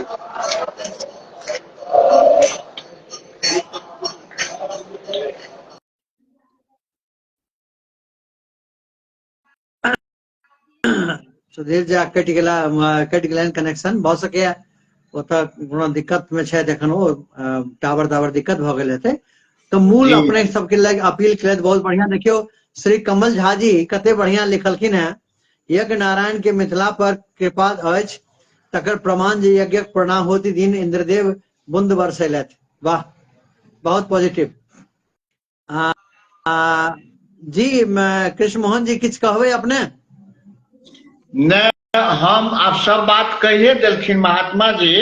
सुधीर जी कटि गेलनि कनेक्शन, भऽ सकैया ओतऽ कोनो दिक्कत में छै एखन, ओ टावर दिक्कत भऽ गेल हेतै। तो मूल जी अपने सबके लग अपील केलथि, बहुत बढ़िया। देखियो श्री कमल झा जी कते बढ़िया लिखलखिन हैं, यज्ञ नारायण के मिथिला पर कृपा अछि, तकर प्रमाण जे यज्ञक प्रणाम होती दिन इंद्रदेव बुंद बरसेलथि। वाह, बहुत पॉजिटिव। जी कृष्ण मोहन जी किछु कहबै अपने? नहीं, हम आप सब बात कहिए देलखिन महात्मा जी,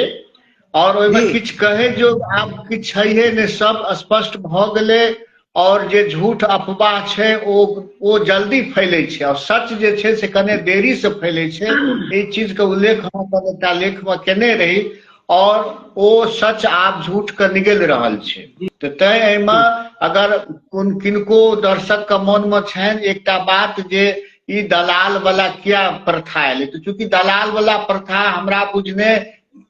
और ओहिमे जी किछु कहे जो आब किछु छैहे ने, सब स्पष्ट भ गेलै। और जे झूठ अफवाह छै ओ जल्दी फैलै छै, और सच जे छै से कने देरी से फैलै छै। ई चीज के उल्लेख हम अपन एकटा लेख में केने रही, और ओ सच आब झूठ के निगल रहल छै। तऽ तैं एहिमे अगर किनको दर्शक के मन में छनि एकटा बात जे ई दलाल वाला किया प्रथा एलै, तो चूंकि दलाल वाला प्रथा हमरा बुझने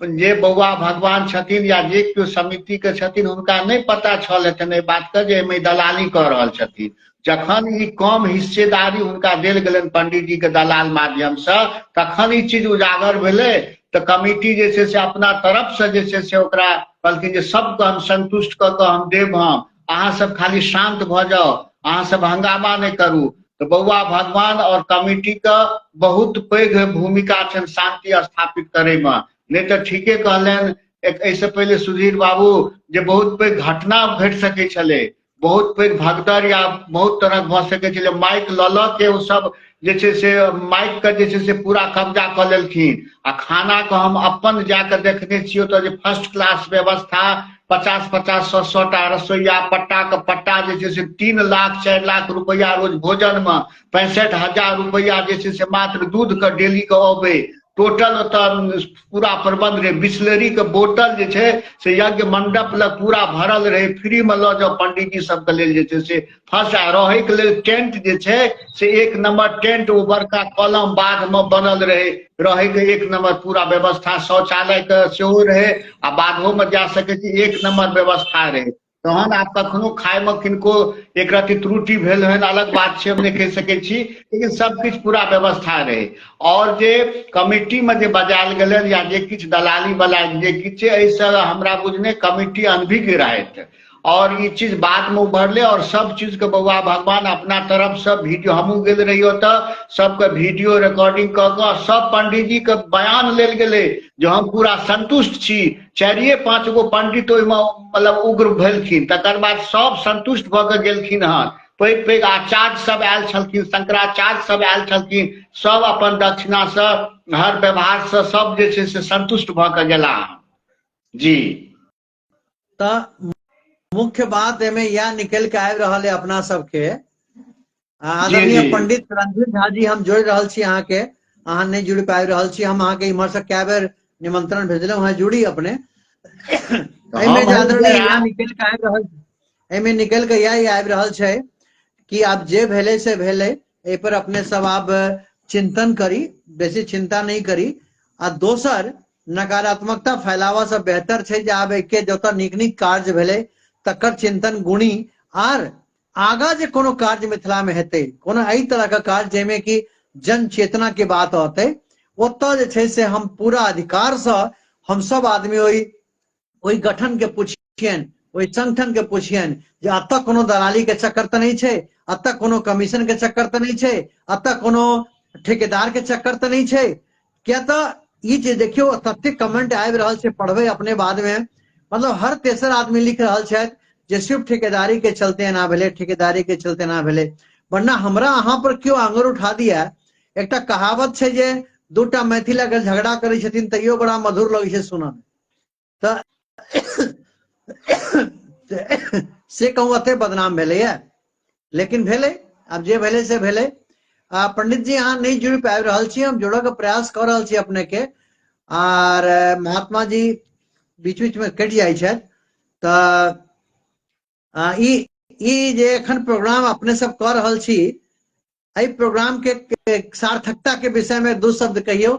जे बौआ भगवान छथिन या जे केओ समिति के छथिन, हुनका नहीं पता छल हेतनि एहि बात के जे एहिमे दलाली कऽ रहल छथिन। जखन ई कम हिस्सेदारी हुनका देल गेलनि पंडित जी के दलाल माध्यम से, तखन ई चीज उजागर भेलै। तऽ कमिटी जे छै से अपना तरफ से जे छै से ओकरा कहलखिन जे सबके हम संतुष्ट कऽ कऽ हम देब, हम अहाँ सब खाली शांत भऽ जाओ, अहाँ सब हंगामा नहीं करू। तो बौआ भगवान और कमिटी का बहुत पैघ भूमिका छनि शांति स्थापित करे में। नहीं तो ठीके कहलनि ऐसे पहले सुधीर बाबू जे बहुत पैघ घटना घटि सकै छलै, बहुत पैघ भगदड़ या बहुत तरह भऽ सकै छलै। माइक लऽ के ओ सब जे छै से माइक के जे छै से पूरा कब्जा कऽ लेलखिन। आ खाना के हम अपन जाके देखने छियै ओतऽ जे फर्स्ट क्लास व्यवस्था, 50-50, 100 टा रसोईया, पट्टा के पट्टा जे छै से 3 लाख 4 लाख रुपया रोज भोजन में, 65,000 रुपया जे छै से मात्र दूध के डेली के अबै। टोटल ओतऽ पूरा प्रबंध रहे, बिस्लरी के बोतल जे छै से यज्ञ मंडप लग पूरा भरल रहे, फ्री में लऽ जाओ पंडित जी सबके लेल जे छै से फर्स्ट। रहे के लेल टेंट जे छै से 1 नंबर टेंट, ओ बड़का कलम बाग में बनल रहे के 1 नंबर पूरा व्यवस्था। शौचालय के सेहो रहे, आ बाधो में जा सकै छी, 1 नंबर व्यवस्था रहे। तहन आब कखनो खाय में किनको एक रत्ती त्रुटि भेल हन अलग बात छै, हम नहीं कहि सकै छी, लेकिन सब किछु पूरा व्यवस्था रहे। और जे कमिटी में जे बजायल गेलनि या जे किछु दलाली वाला जे किछु छै, एहिसँ हमरा बुझने कमिटी अनभिज्ञ रहथि। और ये चीज बाद में उभरले, और सब चीज के बौआ भगवान अपना तरफ से वीडियो, हमहूँ गेल रही ओतऽ, सबके वीडियो रिकॉर्डिंग कऽ कऽ सब पंडित जी के बयान लेल गेलै जे हम पूरा संतुष्ट छी। 4-5 गो पंडित ओहिमे मतलब उग्र भेलखिन, तकर बाद सब संतुष्ट भऽ कऽ गेलखिन हन। पैघ पैघ आचार्य सब आयल छलखिन, शंकराचार्य सब आयल छलखिन, सब अपन दक्षिणा से हर व्यवहार से सब जे छै से संतुष्ट भऽ कऽ गेलाह। जी तो मुख्य बात एमे यह निकल के आबि रहल है अपना सबके, आदरणीय जी। पंडित रंजीत झा जी हम जोड़ रहल छी अहाँ के, अहाँ नहीं जुड़ पाबि रहल छी, हम अहाँ के इम्हर से कए बेर निमंत्रण भेजलहुं, वहाँ जुड़ी अपने। एमे जे आदरणीय यह निकल के आबि रहल, एमे निकल के यह आबि रहल छै कि आब जे भेले से भेले, एहि पर अपने सब आब चिंतन करी, बेसी चिंता नहीं करी। आ दोसर नकारात्मकता फैलावा से बेहतर छै जे आब एके जतऽ नीक नीक कार्य भेले तकर चिंतन गुणी, आर आगा जे कोनो कार्य मिथिला में हेतै, कोनो एहि तरह का कार्य जाहिमे कि जन चेतना के बात होते, ओतऽ जे छै से हम पूरा अधिकार से हम सब आदमी ओहि गठन के पूछियन, ओहि संगठन के पूछियन जे अतऽ कोनो दलाली के चक्कर तऽ नहीं छै, अतऽ कोनो कमीशन के चक्कर तऽ नहीं छै, अतऽ कोनो ठेकेदार के चक्कर तऽ नहीं छै। क्या तो ई जे देखियो तते कमेंट आबि रहल छै, पढ़बै अपने बाद में, मतलब हर तेसर आदमी लिख रहल छथि जे सिर्फ ठेकेदारी के चलते एना भेले, ठेकेदारी के चलते एना भेले, वरना हमरा अहाँ पर क्यों आंगुर उठा दिया। एकटा कहावत छै जे दूटा मैथिल अगर झगड़ा करै छथिन तैयो बड़ा मधुर लगै छै सुनऽ में, तऽ से कहूँ अते बदनाम भेले है, लेकिन भेले, अब जे भेले से भेले। पंडित जी अहाँ नहीं जुड़ पाबि रहल छी, हम जोड़े के प्रयास कर रहल छी अपने के, आर महात्मा जी बीच बीच में कटि जाइ छथि। तऽ ई जे एखन प्रोग्राम अपने सब कर रहल छी, एहि प्रोग्राम के सार्थकता के विषय में दो शब्द कहियो।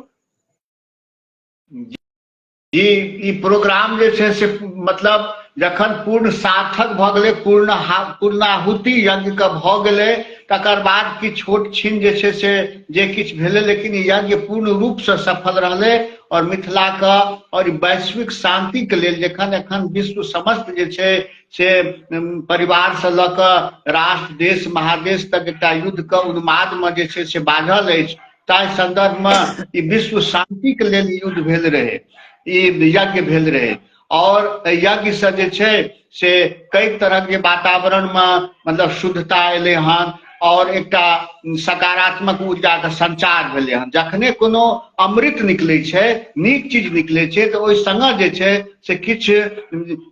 जी ई प्रोग्राम जे छै से मतलब जखन पूर्ण सार्थक भऽ गेलै, पूर्णाहुति यज्ञ के भऽ गेलै, तकर बाद किछु छोट छीन जे छै से जे किछु भेलै, लेकिन ई यज्ञ पूर्ण रूप से सफल रहलै और मिथिला के और वैश्विक शांति के लेल, जखन एखन विश्व समस्त जे छै से परिवार से लऽ कऽ राष्ट्र देश महादेश तक एकटा युद्ध के उन्माद में जे छै से बाझल अछि, ताहि संदर्भ में ई विश्व शांति के लेल युद्ध भेल रहे, ई यज्ञ भेल रहे। और यज्ञ से जे छै से कई तरह के वातावरण में मतलब शुद्धता एलै हन और एकटा सकारात्मक ऊर्जा के संचार भेलै हन। जखने कोनो अमृत निकलै छै, नीक चीज निकलै छै, तऽ ओहि संगे जे छै से किछु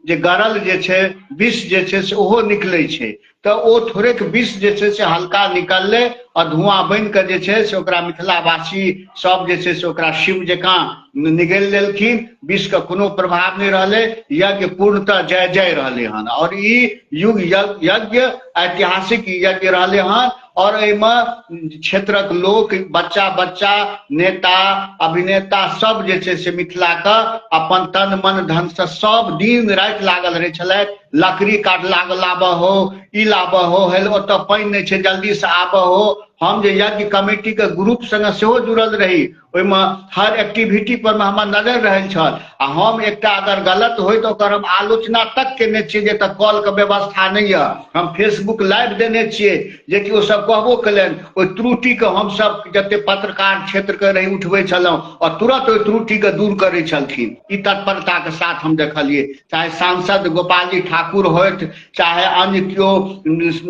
जे गरल जे छै विष जे छै से ओहो निकलै छै, तऽ ओ थोड़ेक विष जे छै से हल्का निकललै और धुआं बनि कऽ जे छै से ओकरा मिथिलावासी सब जे छै से ओकरा शिव जकाँ निगलि लेलखिन, विष के कोनो प्रभाव नहीं रहलै, यज्ञ पूर्णतः जय जय रहलै हन। और ई युग यज्ञ ऐतिहासिक यज्ञ रहलै हन, और एहिमे क्षेत्रक लोक, बच्चा बच्चा, नेता अभिनेता सब जे छै से मिथिला के अपन तन मन धन से सब दिन राति लागल रहै छलथि, लकड़ी काट लाबऽ हो, ई लाबऽ हो, हेल ओतऽ पानि नहीं छै जल्दी से आबऽ हो। हम जे यज्ञ कमेटी के ग्रुप संगे सेहो जुड़ल रही, ओहिमे हर एक्टिविटी पर में हमर नजर रहल छल, आ हम एकटा अगर गलत होय तो ओकर हम आलोचना तक केने छियै जे तऽ कॉल के व्यवस्था नहीं है, हम फेसबुक लाइव देने छियै जे कि ओ सब कहबो केलनि, ओहि त्रुटि के हम सब जते पत्रकार क्षेत्र के रही उठबै छलहुं और तुरंत ओहि त्रुटि के दूर करै छलखिन। ई तत्परता के साथ हम देखलिए, चाहे सांसद गोपाल जी ठाकुर होथि, चाहे अन्य केओ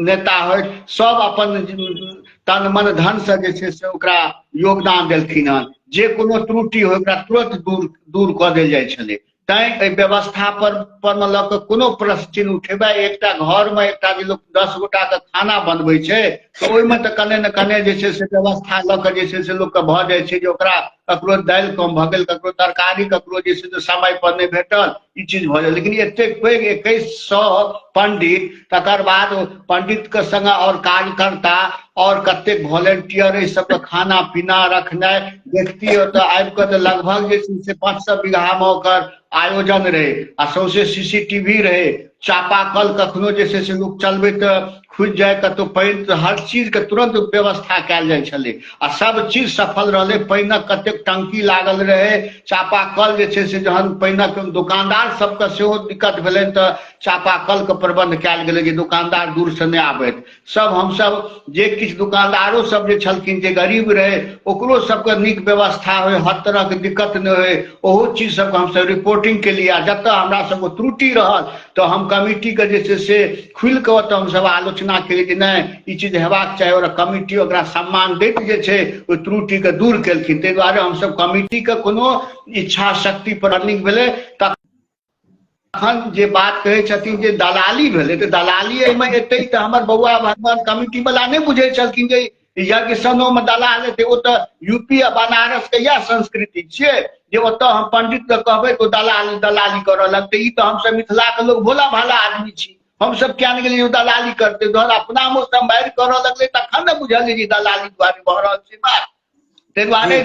नेता होथि, सब अपन तन मन धन से जे छै से ओकरा योगदान देलखिन हन। जे कोनो त्रुटि हो ओकरा तुरंत दूर कऽ देल जाइ छलै। तैं एहि व्यवस्था पर में लऽ कऽ कोनो प्रश्न चिन्ह उठेबै, एकटा घर में एकटा जे लोक 10 गोटा के खाना बनबै छै तऽ ओहिमे तऽ कने न कने जे छै से व्यवस्था लऽ कऽ जे छै से लोकके भऽ जाइ छै जे ओकरा ककरो दालि कम भऽ गेल, ककरो तरकारी, ककरो जे छै से समय पर नहीं भेटल, ई चीज भऽ जाय। लेकिन एतेक पैघ 2100 पंडित, तकर बाद पंडित के संग और कार्यकर्ता और कतेक वॉलेंटियर, एहि सबके खाना पीना रखनाइ देखती ओतऽ आबि कऽ तऽ लगभग जे छै से 500 बीघा में ओकर आयोजन रहे, आ सौंसे सीसीटीवी रहे, चापाकल कखनो जे छै से लोक चलबै तऽ खुजि जाए, कतौ पानि, हर चीज के तुरंत व्यवस्था कयल जाइ छलै आ सब चीज सफल रहलै। पानिक कतेक टंकी लागल रहे, चापाकल जे छै से जहन पानिक दुकानदार सबके सेहो दिक्कत भेलनि तऽ चापाकल के प्रबंध कयल गेलै जे दुकानदार दूर से नहीं आबैत। सब हमसब जे किछु दुकानदारो सब जे छलखिन जे गरीब रहे ओकरो सबके नीक व्यवस्था होय, हर तरह के दिक्कत नहीं होय, ओहो चीज सबके हमसब रिपोर्टिंग के लिए, जतऽ हमरा सबके त्रुटि रहल तऽ हम कमिटी के जे छै से खुलि कऽ ओतऽ हमसब आलोचना घोषणा केली जे नहि ई चीज हेबाक चाही और कमिटी ओकरा सम्मान दैत जे छै ओहि त्रुटि के दूर केलखिन। ताहि दुआरे हमसब कमिटी के कोनो इच्छा शक्ति पर रनिंग भेलै। तखन जे बात कहै छथिन जे दलाली भेलै तऽ दलाली एहिमे एतै तऽ हमर बौआ भगवान कमिटी वाला नहि बुझै छलखिन जे यज्ञ सनो में दलाल हेतै। ओ तऽ यूपी आ बनारस के इएह संस्कृति छियै जे ओतऽ हम पंडित के कहबै तो दलाली करऽ लगतै। ई तऽ हमसब मिथिला के लोग भोला भाला आदमी छी, हमसब किया नहि गेलियै दलाली करतै। जहन अपना मुँह से मारि करऽ लगलै तखन ने बुझलियै जे दलाली दुआरे भऽ रहल छै बात। ताहि जी दुआरे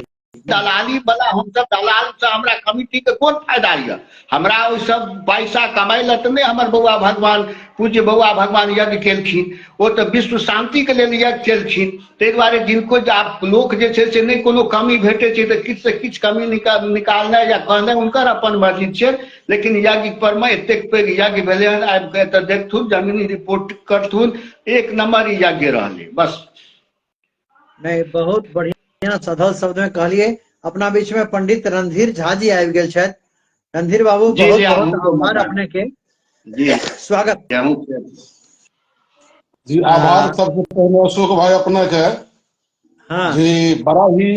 दलाली वाला हमसब दलाल से हमरा कमिटी के कोन फायदा यऽ? हमरा ओहि सब पैसा कमाइ लए तऽ नहि हमर बौआ भगवान पूज्य बौआ भगवान यज्ञ केलखिन। ओ तऽ विश्व शांति के लेल यज्ञ केलखिन। ताहि दुआरे जिनको आब लोक जे छै से नहि कोनो कमी भेटै छै तऽ किछु से किछु कमी निकालनाइ या कहनाइ हुनकर अपन मर्जी छै। लेकिन यज्ञ पर में एतेक पैघ यज्ञ भेलै हन, आबि के तऽ देखथुन जमीनी रिपोर्ट करथुन, एक नंबर ई यज्ञ रहलै बस। नहीं, बहुत बढ़िया सधल शब्द में कहलिए। अपना बीच में पंडित रणधीर झा जी आबि गेल छथि। रणधीर बाबू जी बहुत जी बहुत अहूँके आभार मजा अपने के, जी स्वागत। अहूँके जी आ, आभार सबसे पहले अशोक भाई अपने के हाँ जी बड़ा ही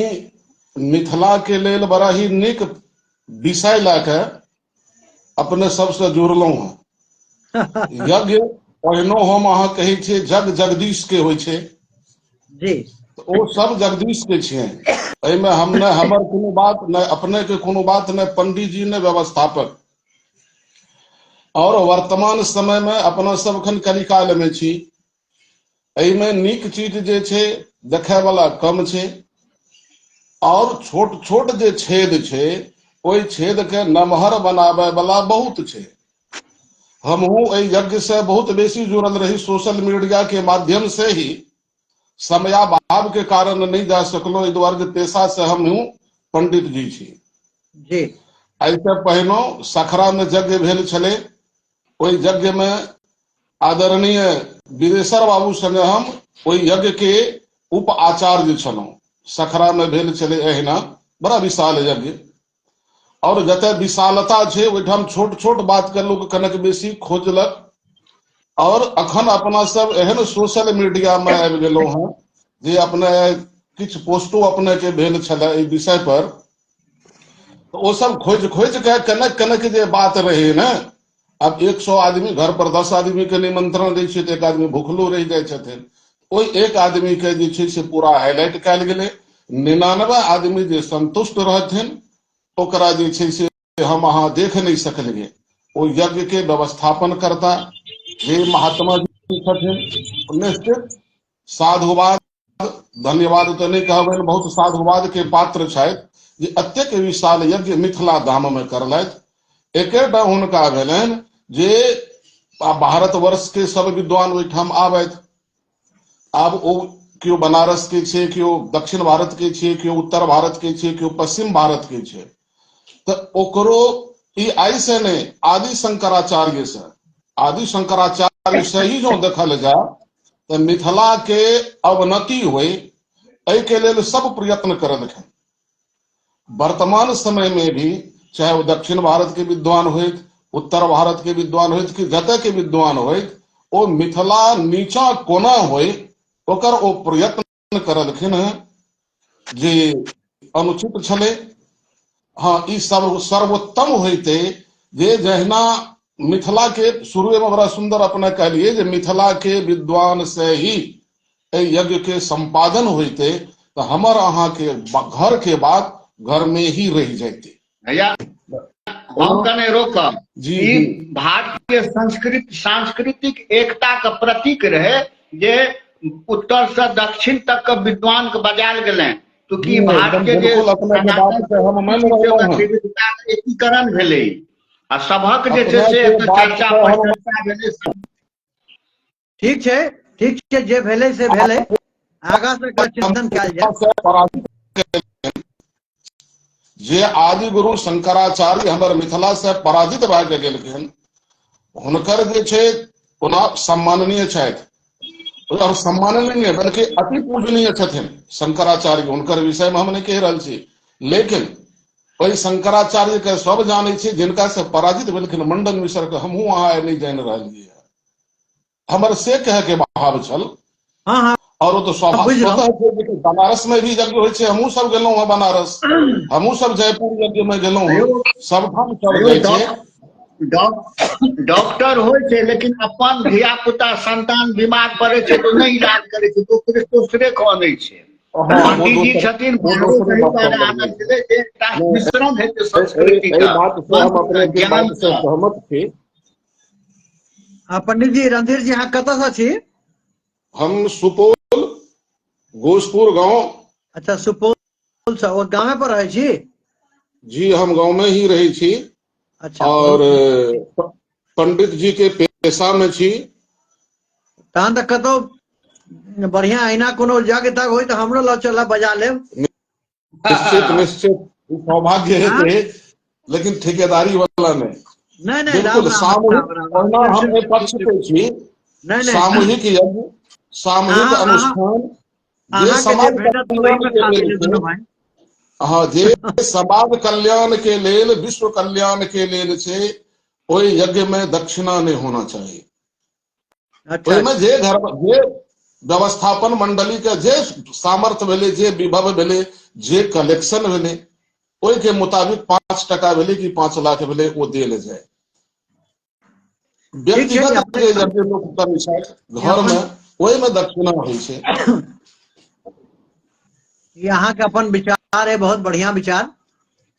मिथिला के लेल बड़ा ही नीक विषय लए के अपने सबसे जुड़लहुं हैं। यज्ञ पहिनो हम अहाँ कहै छियै जग जगदीश के होइ छै, जी तऽ ओ सब जगदीश के छियै। एहिमे हम ने हमर कोनो बात न अपने के कोनो बात न पंडित जी ने व्यवस्थापक। और वर्तमान समय में अपना सब अखन कलिकाल में छी। एहिमे नीक चीज जे छै देखै वाला कम छै और छोट छोट जे छेद छै ओहि छेद के नमहर बनाबे वाला बहुत छै। हमहू एहि यज्ञ से बहुत बेसी जुड़ल रही, सोशल मीडिया के माध्यम से ही। समयाभाव के कारण नहीं जा सकलो, एहि दुआरे पेशा से हमहू पंडित जी छी। जी एहिसे पहिनो सखरा में यज्ञ भेल छलै। ओहि यज्ञ में आदरणीय विदेशर बाबू संगे हम ओहि यज्ञ के उप आचार्य छलहुं। सखरा में भेल छलै अहिना बड़ा विशाल यज्ञ। और जते विशालता छै ओहिठाम छोट छोट बात के लोग कनक बेसी खोजलक। और अखन अपना सब एहन सोशल मीडिया में आबि गेलहुं हैं जे अपने किछु पोस्टो अपने के भेल छलै एहि विषय पर, तो ओ सब खोज खोज के कनक कनक जे बात रहे ने। अब 100 आदमी घर पर 10 आदमी के निमंत्रण दै छियै तऽ एक आदमी भूखलो रहि जाइ छथिन। ओहि एक आदमी के जे छै से पूरा हाईलाइट कयल गेलै। 99 आदमी जे संतुष्ट रहथिन ओकरा जे छै से हम अहाँ देख नहीं सकलियै। ओ यज्ञ के व्यवस्थापन करता जे महात्मा जी छथिन निश्चित साधुवाद, धन्यवाद तो नहीं कहबनि, बहुत साधुवाद के पात्र छथि जे एतेक विशाल यज्ञ मिथिला धाम में करलथि। एकेटा हुनका भेलनि जे भारतवर्ष के सब विद्वान ओहिठाम आबथि। आब ओ केओ बनारस के छै, केओ दक्षिण भारत के छै, केओ उत्तर भारत के छै, केओ पश्चिम भारत के छै। तऽ ओकरो ई आई से नहीं आदि शंकराचार्य से, आदि शंकराचार्य से ही जो देखल जाए तो मिथिला के अवनति हुए एहि के लेल सब प्रयत्न करलखिन। वर्तमान समय में भी चाहे वो दक्षिण भारत के विद्वान होइत, उत्तर भारत के विद्वान होइत कि जतऽ के विद्वान होइत, ओ मिथिला नीचा कोना होय ओकर ओ प्रयत्न करलखिन हैं जे अनुचित छलै। हाँ, ई सब सर्वोत्तम होइते जे जहिना मिथिला के शुरू में बड़ा सुंदर अपने कहलिए जे मिथिला के विद्वान से ही यज्ञ के संपादन होइते तो हमर अहाँ के घर के बात घर में ही रह जाते। भैया हम कने रोकब। जी ई जी भारतीय सांस्कृतिक एकता के प्रतीक रहे जे उत्तर से दक्षिण तक के विद्वान के बजायल गेलै। जी क्योंकि भारत एकदम के जे बिल्कुल अपने के बात सनातन से हम मान संस्कृति छै रहे ओकर हैं। विविधता के एकीकरण भेलै आ सभक जे छै अपने से के एतऽ बात चर्चा से पर हम चर्चा भेलै। ठीक छै, ठीक छै, जे भेलै से भेलै। आगाँ से एकर चिंतन कयल जाय। से पराजित जे आदि गुरु शंकराचार्य हमर मिथिला से पराजित भए के गेलखिन, हुनकर जे छै ओना सम्माननीय छथि। और सम्माननीय बल्कि अति पूजनीय छथिन शंकराचार्य। हुनकर विषय में हम नहीं कह रहल छी, लेकिन ओहि शंकराचार्य के सब जानै छै जिनका से पराजित भेलखिन। मंडन मिश्र के हमहू अहाँ नहीं जान रहलियै। हमर से कह के भाव छल। हाँ हाँ और वो तो बुझ रहा स्वतः छै जे बनारस में भी यज्ञ होइ छै, हमहूँ सब गेलहुँ हँ बनारस, हमहूँ सब जयपुर यज्ञ में गेलहुँ हँ, आयो सबठाम चल आयो जाइ छै। डॉक्टर होइ छै लेकिन अपन धिया पुता संतान बीमार पड़े छै तो नहीं इलाज करे छै, दोसरे कने छै। हाँ वो पंडित जी दोसर छथिन वो बाहरो दोसरे सही डॉक्टर बात लग जाइ आदत छै। छलै जे एकटा मिश्रण हेतै संस्कृति एहि का, बात से हम मंत्र अपने का, के ज्ञान बात से का। सहमत छी। पंडित जी रणधीर जी अहाँ कतऽ सँ छी? हम सुपौल घोषपुर गांव। अच्छा सुपौल से, वो गाँवे पर रहै छी? जी हम गांव में ही रही छी अच्छा और बहुत पंडित जी के पेशा में छी। तहन तऽ कतौ बढ़िया अहिना कोनो यज्ञ तज्ञ होय तऽ हमरो लऽ चलब, बजा लेब। निश्चित निश्चित सौभाग्य हाँ? हेतै, लेकिन ठेकेदारी वाला नहीं। नहीं नहीं, राम बिल्कुल राम सामूहिक, राम राम, ओना हम एहि पक्ष पे छी, नहीं नहीं, सामूहिक यज्ञ, सामूहिक अहाँ अहाँ अनुष्ठान जे अहाँ के जे समाज भेटत ओहि कल्याण में के खा लेल लेब छै। दुनू भाई। हाँ जे समाज कल्याण के लेल, विश्व कल्याण के लेल छै, ओहि यज्ञ में दक्षिणा नहीं होना चाहिए। अच्छा ओहिमे अच्छा जे घर जे व्यवस्थापन मंडली के जे सामर्थ्य भेलै, जे विभव भेलै, जे कलेक्शन भेलै, ओहि के मुताबिक 5% भेलै कि 5 लाख भेलै ओ देल जाय। ठीक छै, व्यक्तिगत अपने जे यज्ञ लोक करै छथि घर अपन में, ओहि में दक्षिणा होइ छै। ये अहाँ के अपन विचार है, बहुत बढ़िया विचार।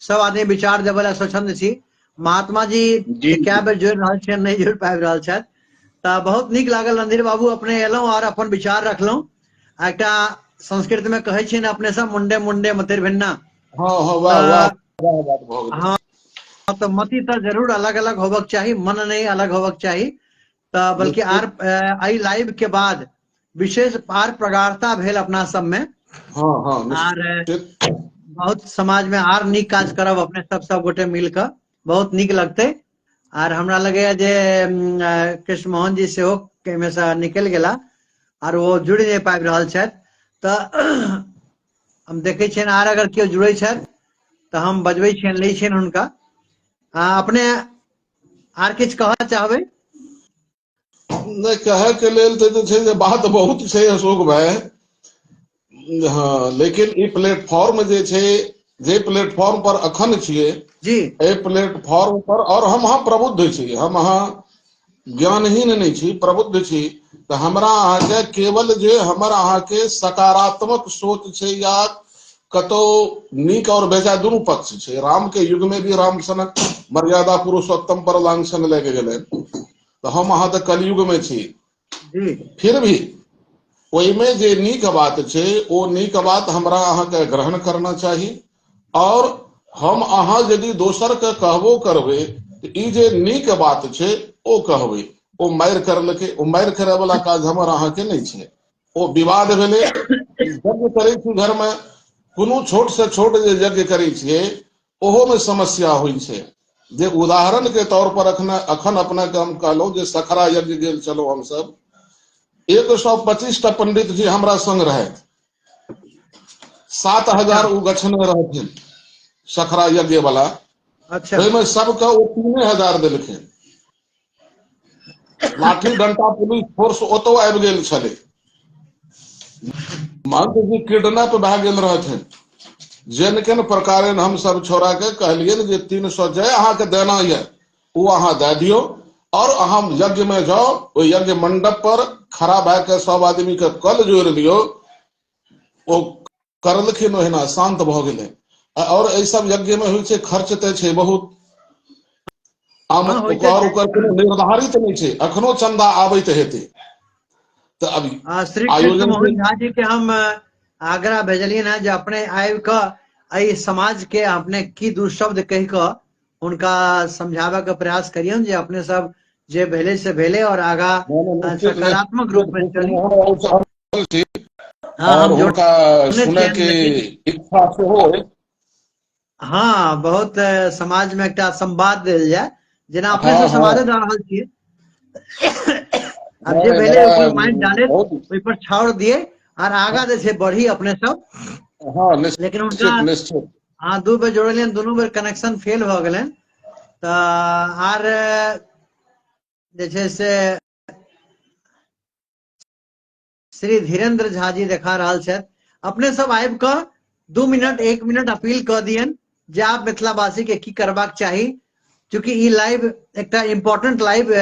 सब आदमी विचार देवे ला स्वच्छंद छी। महात्मा जी जी कए बेर जोड़ि रहल छियनि, नहीं जोड़ि पाबि रहल छथि, तऽ बहुत नीक लागल रणधीर बाबू, अपने एलहुं और अपन विचार रखलहुं। आ एकटा संस्कृत में कहै छियै ने अपने सब, मुंडे मुंडे मतिर भिन्ना। हाँ हाँ वाह वाह, तऽ वाह बात भऽ गेलै। हाँ, तो मति तो जरूर अलग अलग होबक चाही, मन नहीं अलग होबक चाही। तऽ बल्कि आर निश्चित। एहि लाइव के बाद विशेष आर प्रगाढ़ता भेल अपना सब में। हाँ हाँ आर निश्चित। बहुत समाज में आर नीक काज करब अपने सब गोटे मिलकर, बहुत नीक लगते। आर हमरा लगैया जे कृष्ण मोहन जी सेहो में से निकलि गेला आर वो जुड़ि नहीं पाबि रहल छथि। तऽ हम देखै छियनि आर अगर केओ जुड़ै छथि तऽ हम बजबै छियनि, लै छियनि हुनका। अपने आर किछु कहऽ चाहबै? नहीं कहे के लेल तऽ जे छै जे बात बहुत छै अशोक भाई। हाँ लेकिन ई प्लेटफॉर्म जे छै, जे प्लेटफॉर्म पर अखन छियै, जी एहि प्लेटफॉर्म पर, और हम अहाँ प्रबुद्ध छी, हम अहाँ ज्ञानहीन नहीं छी, प्रबुद्ध छी। तऽ हमरा अहाँके केवल जे हमर अहाँके सकारात्मक सोच छै, या कतौ नीक और बेजाय दुनू पक्ष छै। राम के युग में भी राम सनक मर्यादा पुरुषोत्तम पर लांछन लग गेलै, तो हम अहाँ तऽ कलयुग में छी। जी फिर भी ओहिमे जे नीक बात छै, ओ नीक बात हमरा अहाँके ग्रहण करना चाही। और हम अहाँ यदि दोसर के कहबो करबै तऽ ई जे नीक बात छै ओ कहबै। ओ मारि करलकै, ओ मारि करे वाला काज हमर अहाँके नहीं छै। ओ विवाद भेलै, यज्ञ करै छी घर में, कोनो छोट से छोट जे यज्ञ करै छियै ओहो में समस्या होइ छै। जे उदाहरण के तौर पर अखन अपना के हम कहलहुं जे सखरा यज्ञ गेल छलहुं हम सब, 125 टा पंडित जी हमरा संग रहे, 7000 अच्छा ओ गछने रहथिन सखरा यज्ञ वाला। अच्छा ओहिमे सबके ओ 3000 देलखिन। लाठी डंटा पुलिस फोर्स ओतौ आबि गेल छलै। महंत जी किडनैप भए गेल रहथिन। जेन केन प्रकारे हम सब छोड़ा के कहलियै जे 300 जय अहाँके देना ये, ओ अहाँ दए दियौ, और अहाँ यज्ञ में जाओ, ओहि यज्ञ मंडप पर खड़ा भए के सब आदमी के कल जोड़ि दियौ। ओ करलखिन, ओहिना शांत भऽ गेलै। और एहि सब यज्ञ में होइ छै खर्च तऽ छै बहुत, हाँ होइते ओकर छै। कोनो निर्धारित नहीं छै, अखनो चंदा आबैत हेतै। तऽ अभी श्री कृष्ण आयोजन के मोहन झा जी के हम आग्रह भेजलियनि हैं जे अपने आबि कऽ एहि समाज के अपने की दू शब्द कहि कऽ हुनका समझाबे के प्रयास करियौन जे अपने सब जे भेलै से भेलै, और आगा निश्चित सकारात्मक रूप निश्चित में कृष्ण चली। मोहन और सहल छी, हाँ और हम हुनका जोड़ने सुनय छियनि, के लेकिन इच्छा सेहो अइ। हाँ बहुत समाज में एकटा संवाद देल जाय, जेना अपने हाँ सब हाँ समादे दऽ रहल छियै। आब जे नहीं भेलै बड़ा ओहि पर माइंड डाले, बहुत ओहि पर छाउर दिए, और आगा जे छै बढ़ी अपने सब। हाँ लेकिन हुनका निश्चित निश्चित। हाँ 2 बेर जोड़लियनि, दुनू बेर कनेक्शन फेल भऽ गेलनि। तऽ आर जे छै से श्री धीरेन्द्र झा जी देखा रहा छथि। अपने सब आबि कऽ 2 मिनट 1 मिनट अपील कऽ दियन जे आप मिथिलावासी के की करबाक चाही, चूंकि ई लाइव एकटा इम्पोर्टेंट लाइव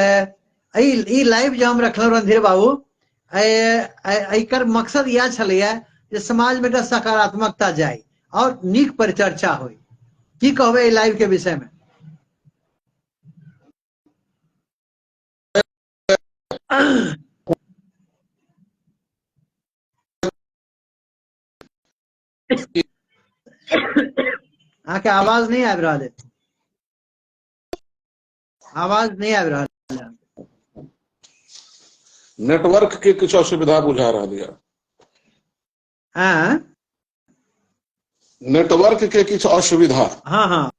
ई लाइव जे हम रखलहुँ रणधीर बाबू, एकर मकसद इएह छलैया जे समाज में एकटा सकारात्मकता जाय और नीक परिचर्चा होय। की कहबै एहि लाइव के विषय में? अहाँके आवाज नहीं आबि रहल है, आवाज नहीं आबि रहल है। नेटवर्क के कुछ असुविधा बुझा रहा है। हाँ नेटवर्क के किछु असुविधा। हाँ हाँ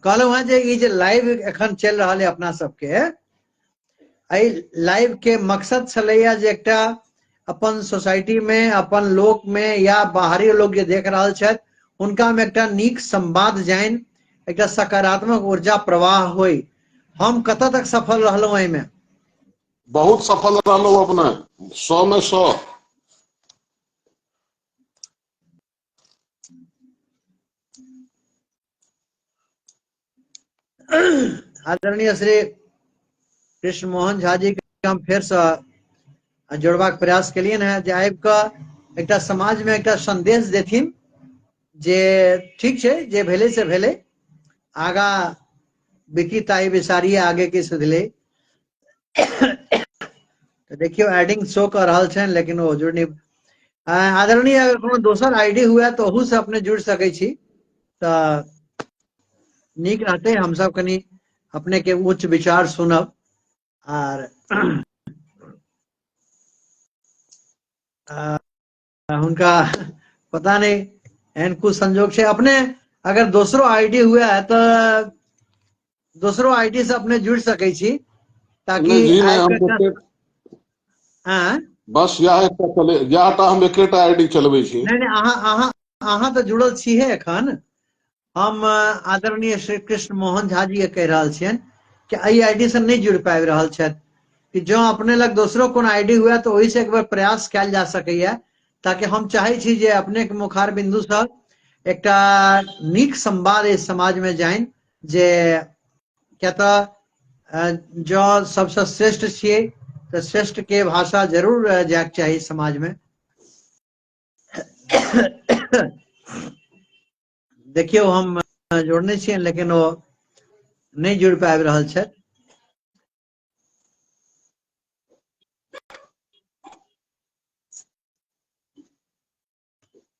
कहलहुँ हैं जे ई जे लाइव एखन चल रहा है अपना सबके, एहि लाइव के मकसद छलैया जे एकटा अपन सोसाइटी में, अपन लोक में या बाहरी लोग जे देख रहल छथि उनका में एकटा नीक संवाद जाइन, एकटा सकारात्मक ऊर्जा प्रवाह होय। हम कतऽ तक सफल रहलहुँ एहिमे? बहुत सफल रहलहुँ अपना, 100 में 100। आदरणीय श्री कृष्ण मोहन झा जी के हम फेर से जोड़बाक प्रयास केलियन है जे आबि कऽ एकटा समाज में एकटा संदेश देथिन जे ठीक छै जे भेलै से भेलै, आगा बिकी ताई बिसारी आगे की सुधले। तो देखियो एडिंग शो कर रहल छन लेकिन वो जुड़ नहीं। आदरणीय अगर कोनो दोसर आईडी हुआ तो ओहू से अपने जुड़ सकै छी, तऽ नीक रहते। हम सब कनी अपने के उच्च विचार सुनब आर हुनका पता नहीं एहन कुछ संजोग छै। अपने अगर दोसरो आईडी हुआ है तो दोसरो आईडी से अपने जुड़ सकै छी, ताकि नहीं जी, नहीं, आबि हमको कऽ हाँ बस यह चले, यहटा हम एकेटा आईडी चलबै छी। नहीं अहाँ तो जुड़ल छिहे एखन। हम आदरणीय श्री कृष्ण मोहन झा जी के कह रहल छियन कि एहि आईडी से नहीं जुड़ पाबि रहल छथि, कि जो अपने लग दोसरो कोन आईडी हुआ तो ओहि से एक बार प्रयास कयल जा सकैया, ताकि हम चाहे छी जे अपने के मुखार बिंदु से एकटा नीक संवाद इस समाज में जाइन, जे क्या तो जो सबसे श्रेष्ठ छियै तो श्रेष्ठ के भाषा जरूर जायके चाही समाज में। देखियो हम जोड़ने छियन लेकिन वो नहीं जुड़ पाबि रहल छथि।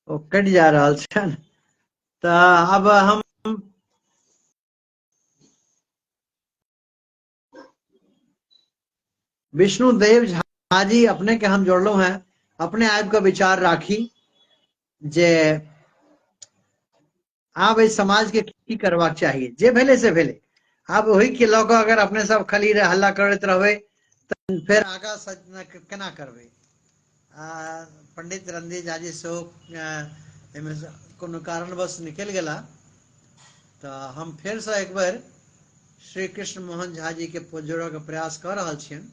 वो कटि जा रहल छन। तो अब हम विष्णुदेव झा जी अपने के हम जोड़लहुँ हैं, अपने आबि कऽ विचार राखी जे आब एहि समाज के की करबाक चाहिए, जे भेलै से भेलै। आब ओहि के लऽ कऽ अगर अपने सब खाली हल्ला करैत रहबै तऽ फेर आगाँ केना करबै? पंडित रणधीर झा जी सेहो एहिमे कोनो कारणवश निकलि गेला, तो हम फेर से एक बेर श्री कृष्ण मोहन झा जी के जोड़ऽ के प्रयास कर रहल छियन।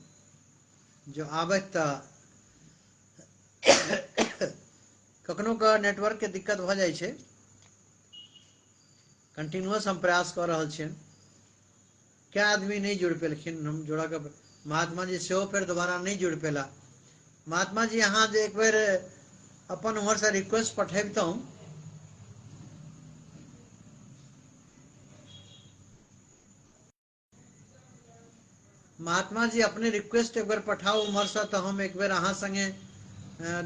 जो आबैत तऽ कखनो का नेटवर्क के दिक्कत भऽ जाइ छै, कंटिन्यूअस हम प्रयास कर रहल छियन। क्या आदमी नहीं जुड़ पेलखिन, हम जोड़ा के महात्मा जी सेहो फेर दोबारा नहीं जुड़ पेला। महात्मा जी अहाँ जे एक बेर अपन उम्हर से रिक्वेस्ट पठेबतौं। महात्मा जी अपने रिक्वेस्ट एक बेर पठाउ उम्हर से, तो हम एक बेर अहाँ संगे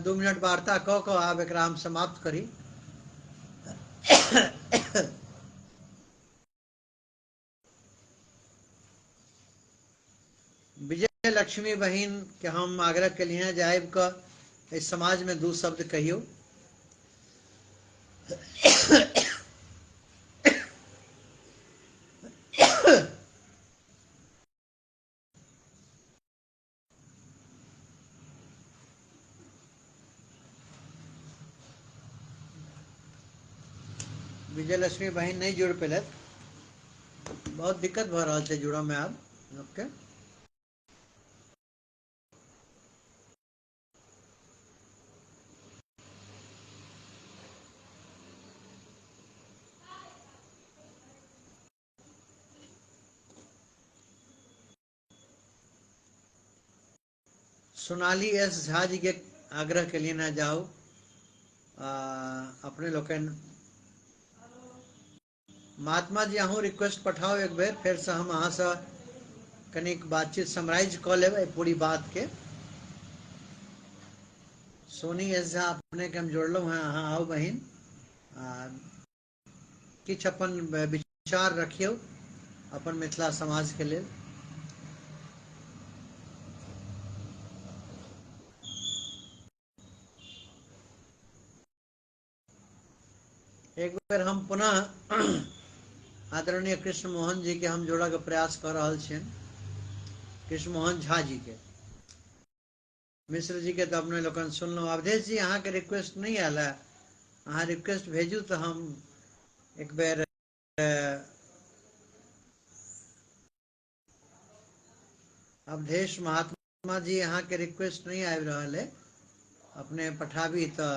2 मिनट वार्ता कऽ कऽ आब एकरा हम समाप्त करी। विजय लक्ष्मी बहिन के हम आग्रह के लिए जे आबि कऽ इस समाज में 2 शब्द कहियो। विजय लक्ष्मी बहन नहीं जुड़ पेलत, बहुत दिक्कत भऽ रहल छै जुड़ऽ में आब लोक के। सोनाली एस झा जी के आग्रह के लिए न जाओ, अपने लोकन महात्मा जी अहूँ रिक्वेस्ट पठाओ एक बेर, फिर से हम अहाँ से कनिक बातचीत समराइज कऽ लेबै पूरी बात के। सोनी एस झा अपने के हम जोड़लहुँ हैं, अहाँ आउ बहिन, किछु अपन विचार रखियौ अपन मिथिला समाज के लेल। एक बेर हम पुनः आदरणीय कृष्ण मोहन जी के हम जोड़ऽ के प्रयास कर रहल छियनि, कृष्ण मोहन झा जी के। मिश्र जी के तो अपने लोगन सुनलहुँ। अवधेश जी अहाँ के रिक्वेस्ट नहीं आयल है, अहाँ रिक्वेस्ट भेजू तो हम एक बेर अवधेश महात्मा जी अहाँ के रिक्वेस्ट नहीं आबि रहल है, अपने पठाबी तो।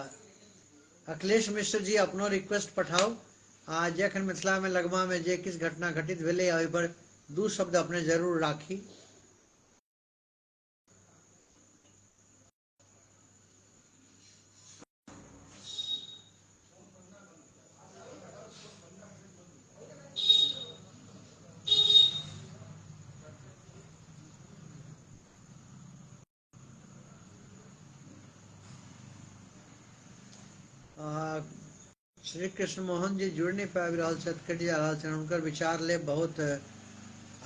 अखिलेश मिश्र जी अपनो रिक्वेस्ट पठाओ। आ जखन मिथिला में लगमा में जे किछु घटना घटित भेलै ओहि पर दू शब्द अपने जरूर राखी। श्री कृष्ण मोहन जी जुड़ नहीं पाबि रहल छथि, कटि जा रहल छनि, हुनकर विचार ले बहुत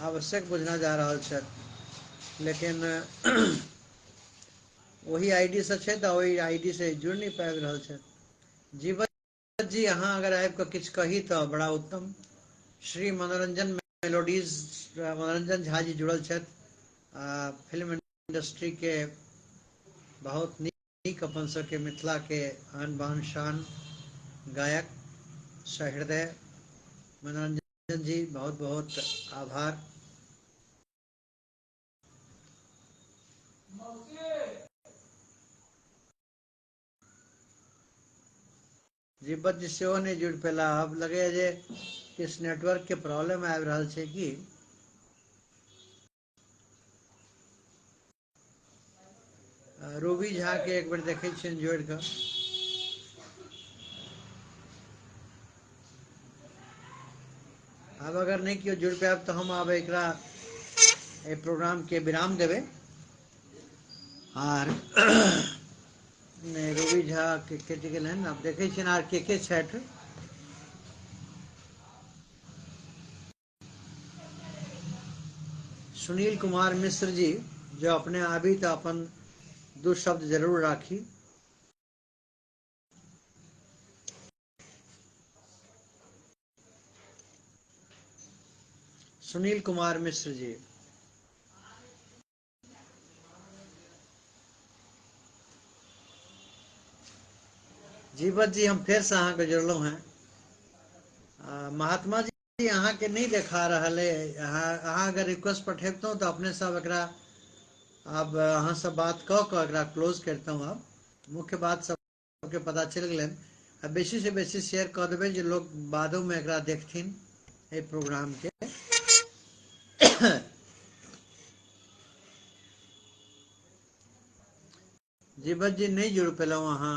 आवश्यक बुझना जा रहल छथि, लेकिन वही आईडी से छै तऽ वही आईडी से जुड़ नहीं पाबि रहल छथि। जीवन जी अहाँ अगर आबि कऽ किछु कही तऽ बड़ा उत्तम। श्री मनोरंजन मेलोडीज मनोरंजन झा जी जुड़ल छथि, फिल्म इंडस्ट्री के बहुत नीक अपन सबके मिथिला के आन बान शान गायक सहृदय मनोरंजन जी, बहुत बहुत आभार। जीवत जी सेहो नहीं जुड़ पेला। अब लगे जे किस नेटवर्क के प्रॉब्लम आबि रहल छै कि रूबी झा के एक बेर देखै छियनि जोड़ कऽ। अब अगर नहीं कियो जुड़ पायब तो हम अब एकरा प्रोग्राम के विराम देवे। आर रूबी झा के कटि गेल हन, अब देखे छियनि आर के छथि। सुनील कुमार मिश्र जी जो अपने आबी तो अपन दू शब्द जरूर राखी। सुनील कुमार मिश्र जी, जीवत जी हम फिर से अहाँ के जोड़लहुँ हैं। महात्मा जी अहाँ के नहीं देखा रहल है, अहाँ अगर रिक्वेस्ट पठेबतहुँ तो अपने सब एकरा अब अहाँ सब बात कऽ कऽ एकरा क्लोज करतहुँ। अब मुख्य बात सबके पता चल गए, अब बेसी से बेसी शेयर कऽ देबै जे लोग बादो में एकरा देखथिन एहि प्रोग्राम के। जीवत जी नहीं जुड़ पेलहुँ अहाँ।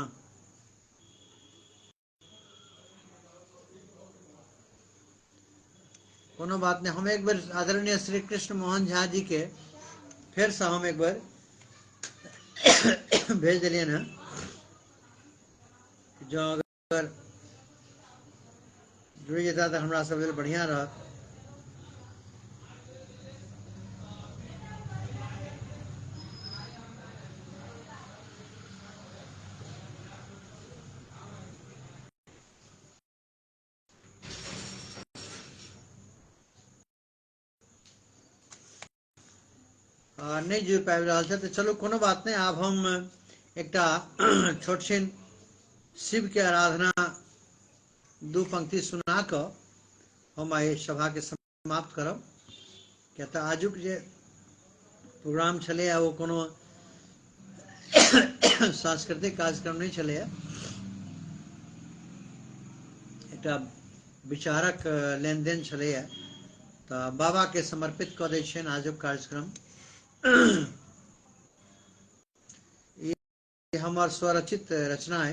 कोनो बात नहीं, हम एक बार आदरणीय श्री कृष्ण मोहन झा जी के फिर से हम एक बार भेज दिलियन हैं, जो अगर जुड़ जेता तो हमरा सब लेल बढ़िया रहत। नहीं जुड़ पाबि रहल छै तऽ चलू कोनो बात नहीं। आब हम एकटा छोट छिन शिव के आराधना दू पंक्ति सुना कऽ हम आइ सभा के समाप्त करब। किया तऽ आजुक जे प्रोग्राम छलैया ओ कोनो सांस्कृतिक कार्यक्रम नहीं छलैया, एकटा विचारक लेन देन छलैया। तऽ बाबा के समर्पित कऽ दै छियनि आजुक कार्यक्रम। हमार स्वरचित रचना है।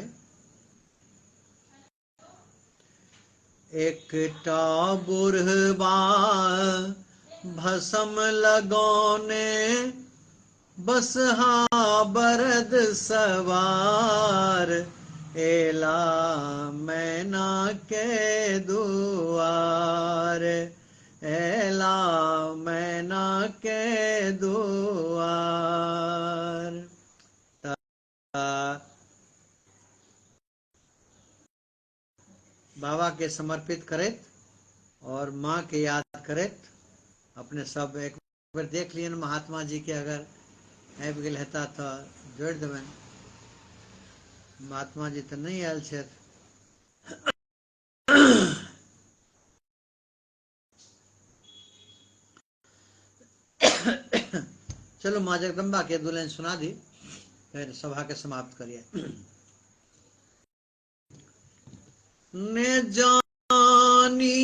एकटा बुढ़बा भसम लगौने बसहा बरद सवार एला मैना के दुआर एला मैना के दुआर। बाबा के समर्पित करत और माँ के याद करत अपने सब एक बार देख लियन महात्मा जी के अगर आबि गेल हेता तो जोड़ि देबनि। महात्मा जी तो नहीं आयल छथि। चलो माँ जगदम्बा के दो लाइन सुना दी फिर सभा के समाप्त करिए। ने जानी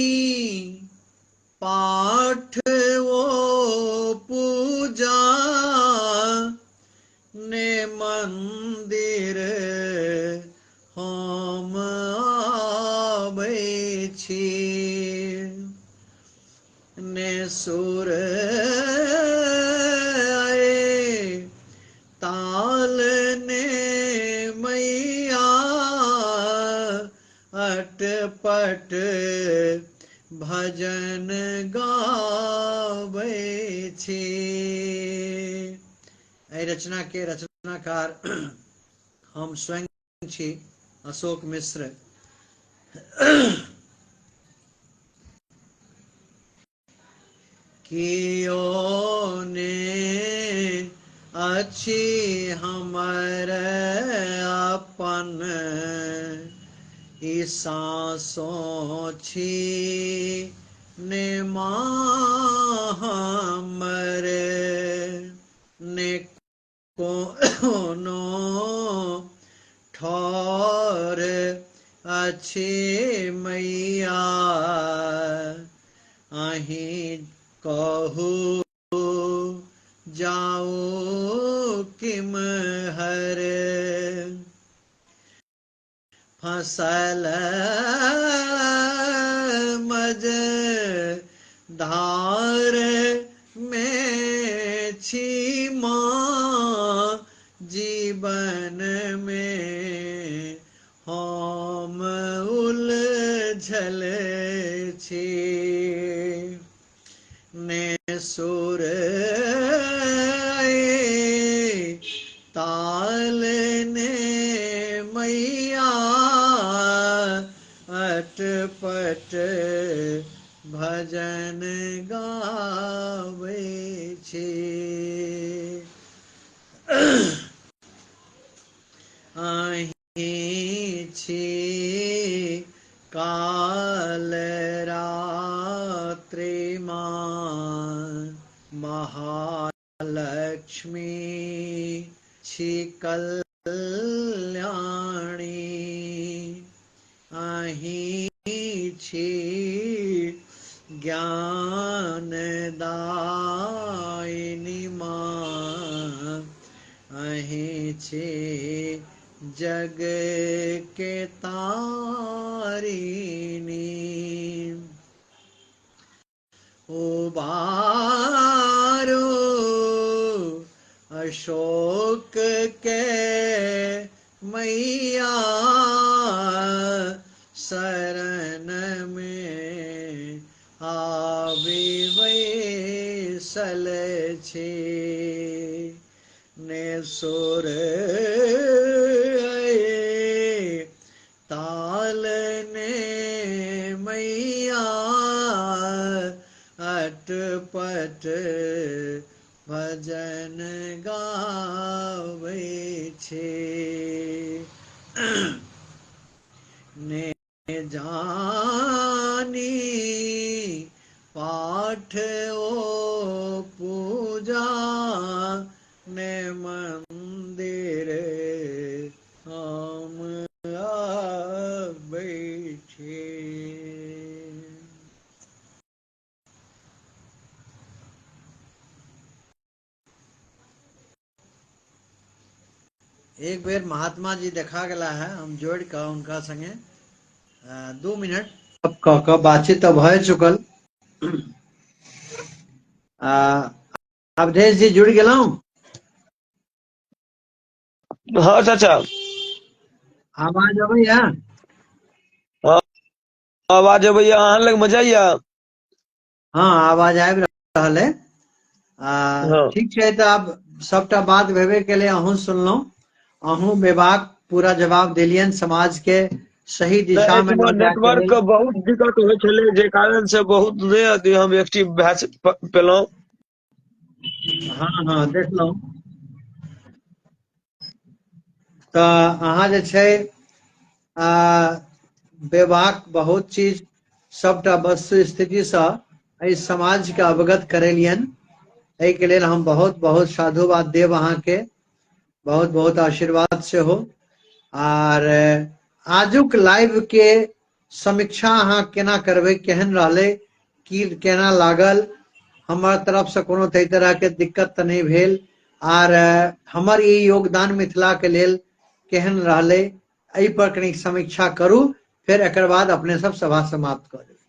पाठ वो पूजा ने मंदिर हम आबै छी ने सुर ताल ने मैया अटपट भजन गाबै छी। एहि रचना के रचनाकार हम स्वयं छी अशोक मिश्र। कियो ने अच्छी हमर अपन ई सांसों छी ने माँ हमर ने कोनो ठौर अच्छी मैया अहीं कहू जाओ किम हर फसल मज धार में छी माँ जीवन में हम उलझल छी ने सुर ताल ने मैया अटपट भजन गावे छी। अहीं छी काल रात्रि माँ महालक्ष्मी छी कल्याणी अहीं छी ज्ञानदायिनी माँ अहीं छी जग के तारिणी उबारो अशोक के मैया शरण में आबि बैसल छी ने सुर ताल ने मैया अटपट भजन गावे छे ने जानी पाठ ओ पूजा ने मंदिर हम आबै छी। एक बेर महात्मा जी देखा गेला है, हम जोड़ के उनका संगे 2 मिनट अब क बातचीत तो भए चुकल। अवधेश जी जुड़ गेलहुँ। हाँ चाचा, आवाज अबैया? हाँ, आवाज अबैया, अहाँ लग मजा या? हाँ, आवाज आबि रहल है। हाँ ठीक छै, तऽ आब सबटा बात भेबे केले, अहूँ सुनलहुँ, अहूँ बेबाक पूरा जवाब देलियन, समाज के सही नहि, दिशा में एहिठमा लऽ जाय के नेटवर्क लेल। के बहुत दिक्कत होइ छलै, जे कारण से बहुत नहि अथी हम एक्टिव भए पेलहुँ। हाँ देखलहुँ। तऽ अहाँ जे छै बेबाक बहुत चीज, सबटा वस्तु स्थितिसँ एहि समाजके अवगत करेलियन। एहि के लेल हम बहुत बहुत साधुवाद देव अहाँके, बहुत बहुत आशीर्वाद से हो। आर आजुक लाइव के समीक्षा अहाँ केना करबै, केहन रहलै, की केना लागल? हमर तरफ से कोनो तरह के दिक्कत तऽ नहीं भेल? आर हमर ई योगदान मिथिला के लेल केहन रहलै, एहि पर कनी समीक्षा करू, फिर एकर बाद अपने सब सभा समाप्त कऽ देबै।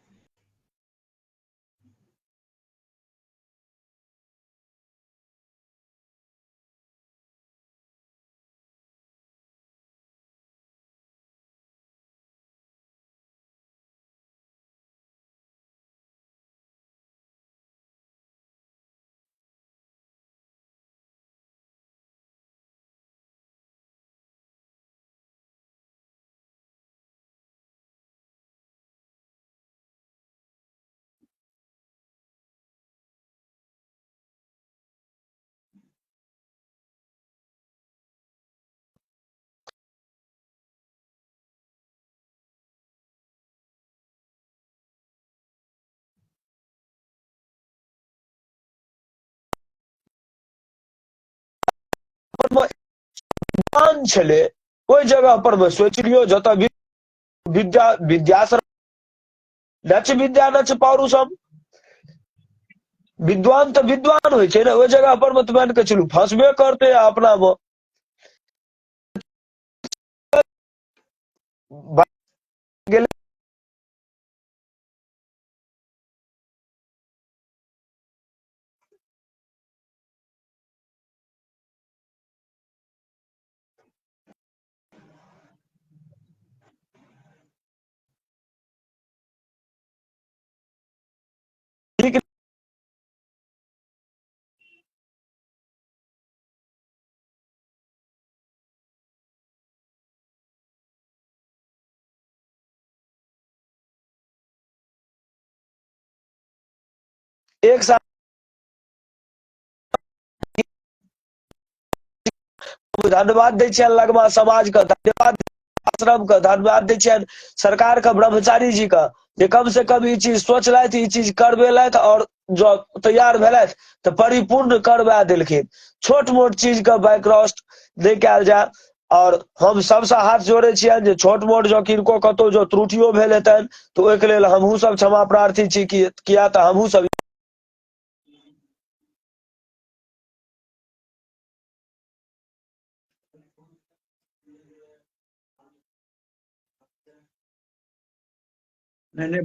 स्थान छलै, ओहि जगह पर में सोचि लियौ, जतऽ विद्या विद्याश्रम नच विद्या नच पौरुषम, विद्वान तऽ विद्वान होइ छै ने, ओहि जगह पर में तऽ मान के चलू फंसबे करते अपना में। गेलै ठीक। एक साथ धन्यवाद दै छियनि लगमा समाज के, धन्यवाद आश्रम के, धन्यवाद दै छियनि सरकार के, ब्रह्मचारी जी के, जे कम से कम ई चीज सोचलथि, ई चीज करबेलथि, और जो तैयार भेलथि तऽ परिपूर्ण करबा देलखिन। छोट मोट चीज के बैकग्राउंड नहि कयल जाय, और हम सबसे हाथ जोड़े छियनि जे छोट मोट जो किनको कतौ जो त्रुटियो भेल हेतनि तऽ ओहिके लेल हमहूँ सब क्षमा प्रार्थी छी, किया तऽ हमहूँ सब नहीं,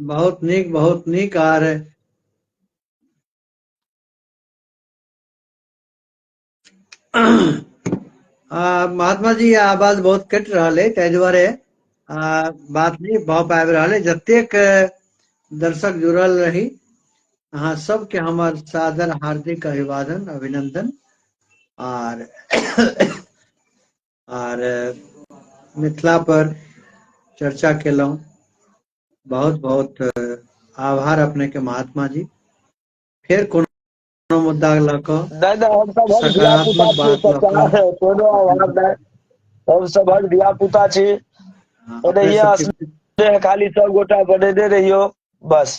बहुत नीक, बहुत नीक। आर महात्मा जी आवाज बहुत कटि रहल है, ताहि दुआरे बात नहीं भऽ पाबि रहल है। जतेक दर्शक जुड़ल रही, अहाँ सबके हमर सादर हार्दिक अभिवादन, अभिनंदन। आर आर मिथिला पर चर्चा केलहुँ, बहुत बहुत आभार अपने के महात्मा जी। फिर कोनो मुद्दा लऽ कऽ, नहीं हम सभक धिया पुता सकारात्मक छी, बात लऽ कऽ कोनो अभाव नहीं, हम सभक धिया पुता छी, अपने सबके एनहिये खाली सब गोटा बनेने रहियो बस।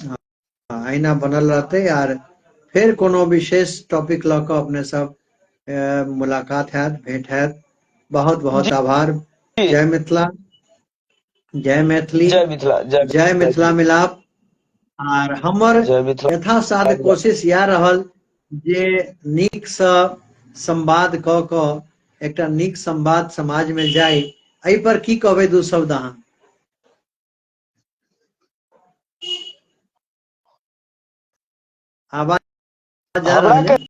अहिना बनल रहते। आर फिर कोनो विशेष टॉपिक लऽ कऽ अपने सब मुलाकात हैत, भेंट हैत। बहुत बहुत आभार। जी, जय मिथिला, जय मैथिली, जय मिथिला, जय मिथिला मिलाप। आर हमर जय मिथिला। यथासाध्य कोशिश इएह रहल जे नीकसँ संवाद कऽ कऽ एकटा नीक संवाद समाज में जाए, एहि पर की कहबै दू शब्द अहाँ? आवाज जा हमरा रहल के है?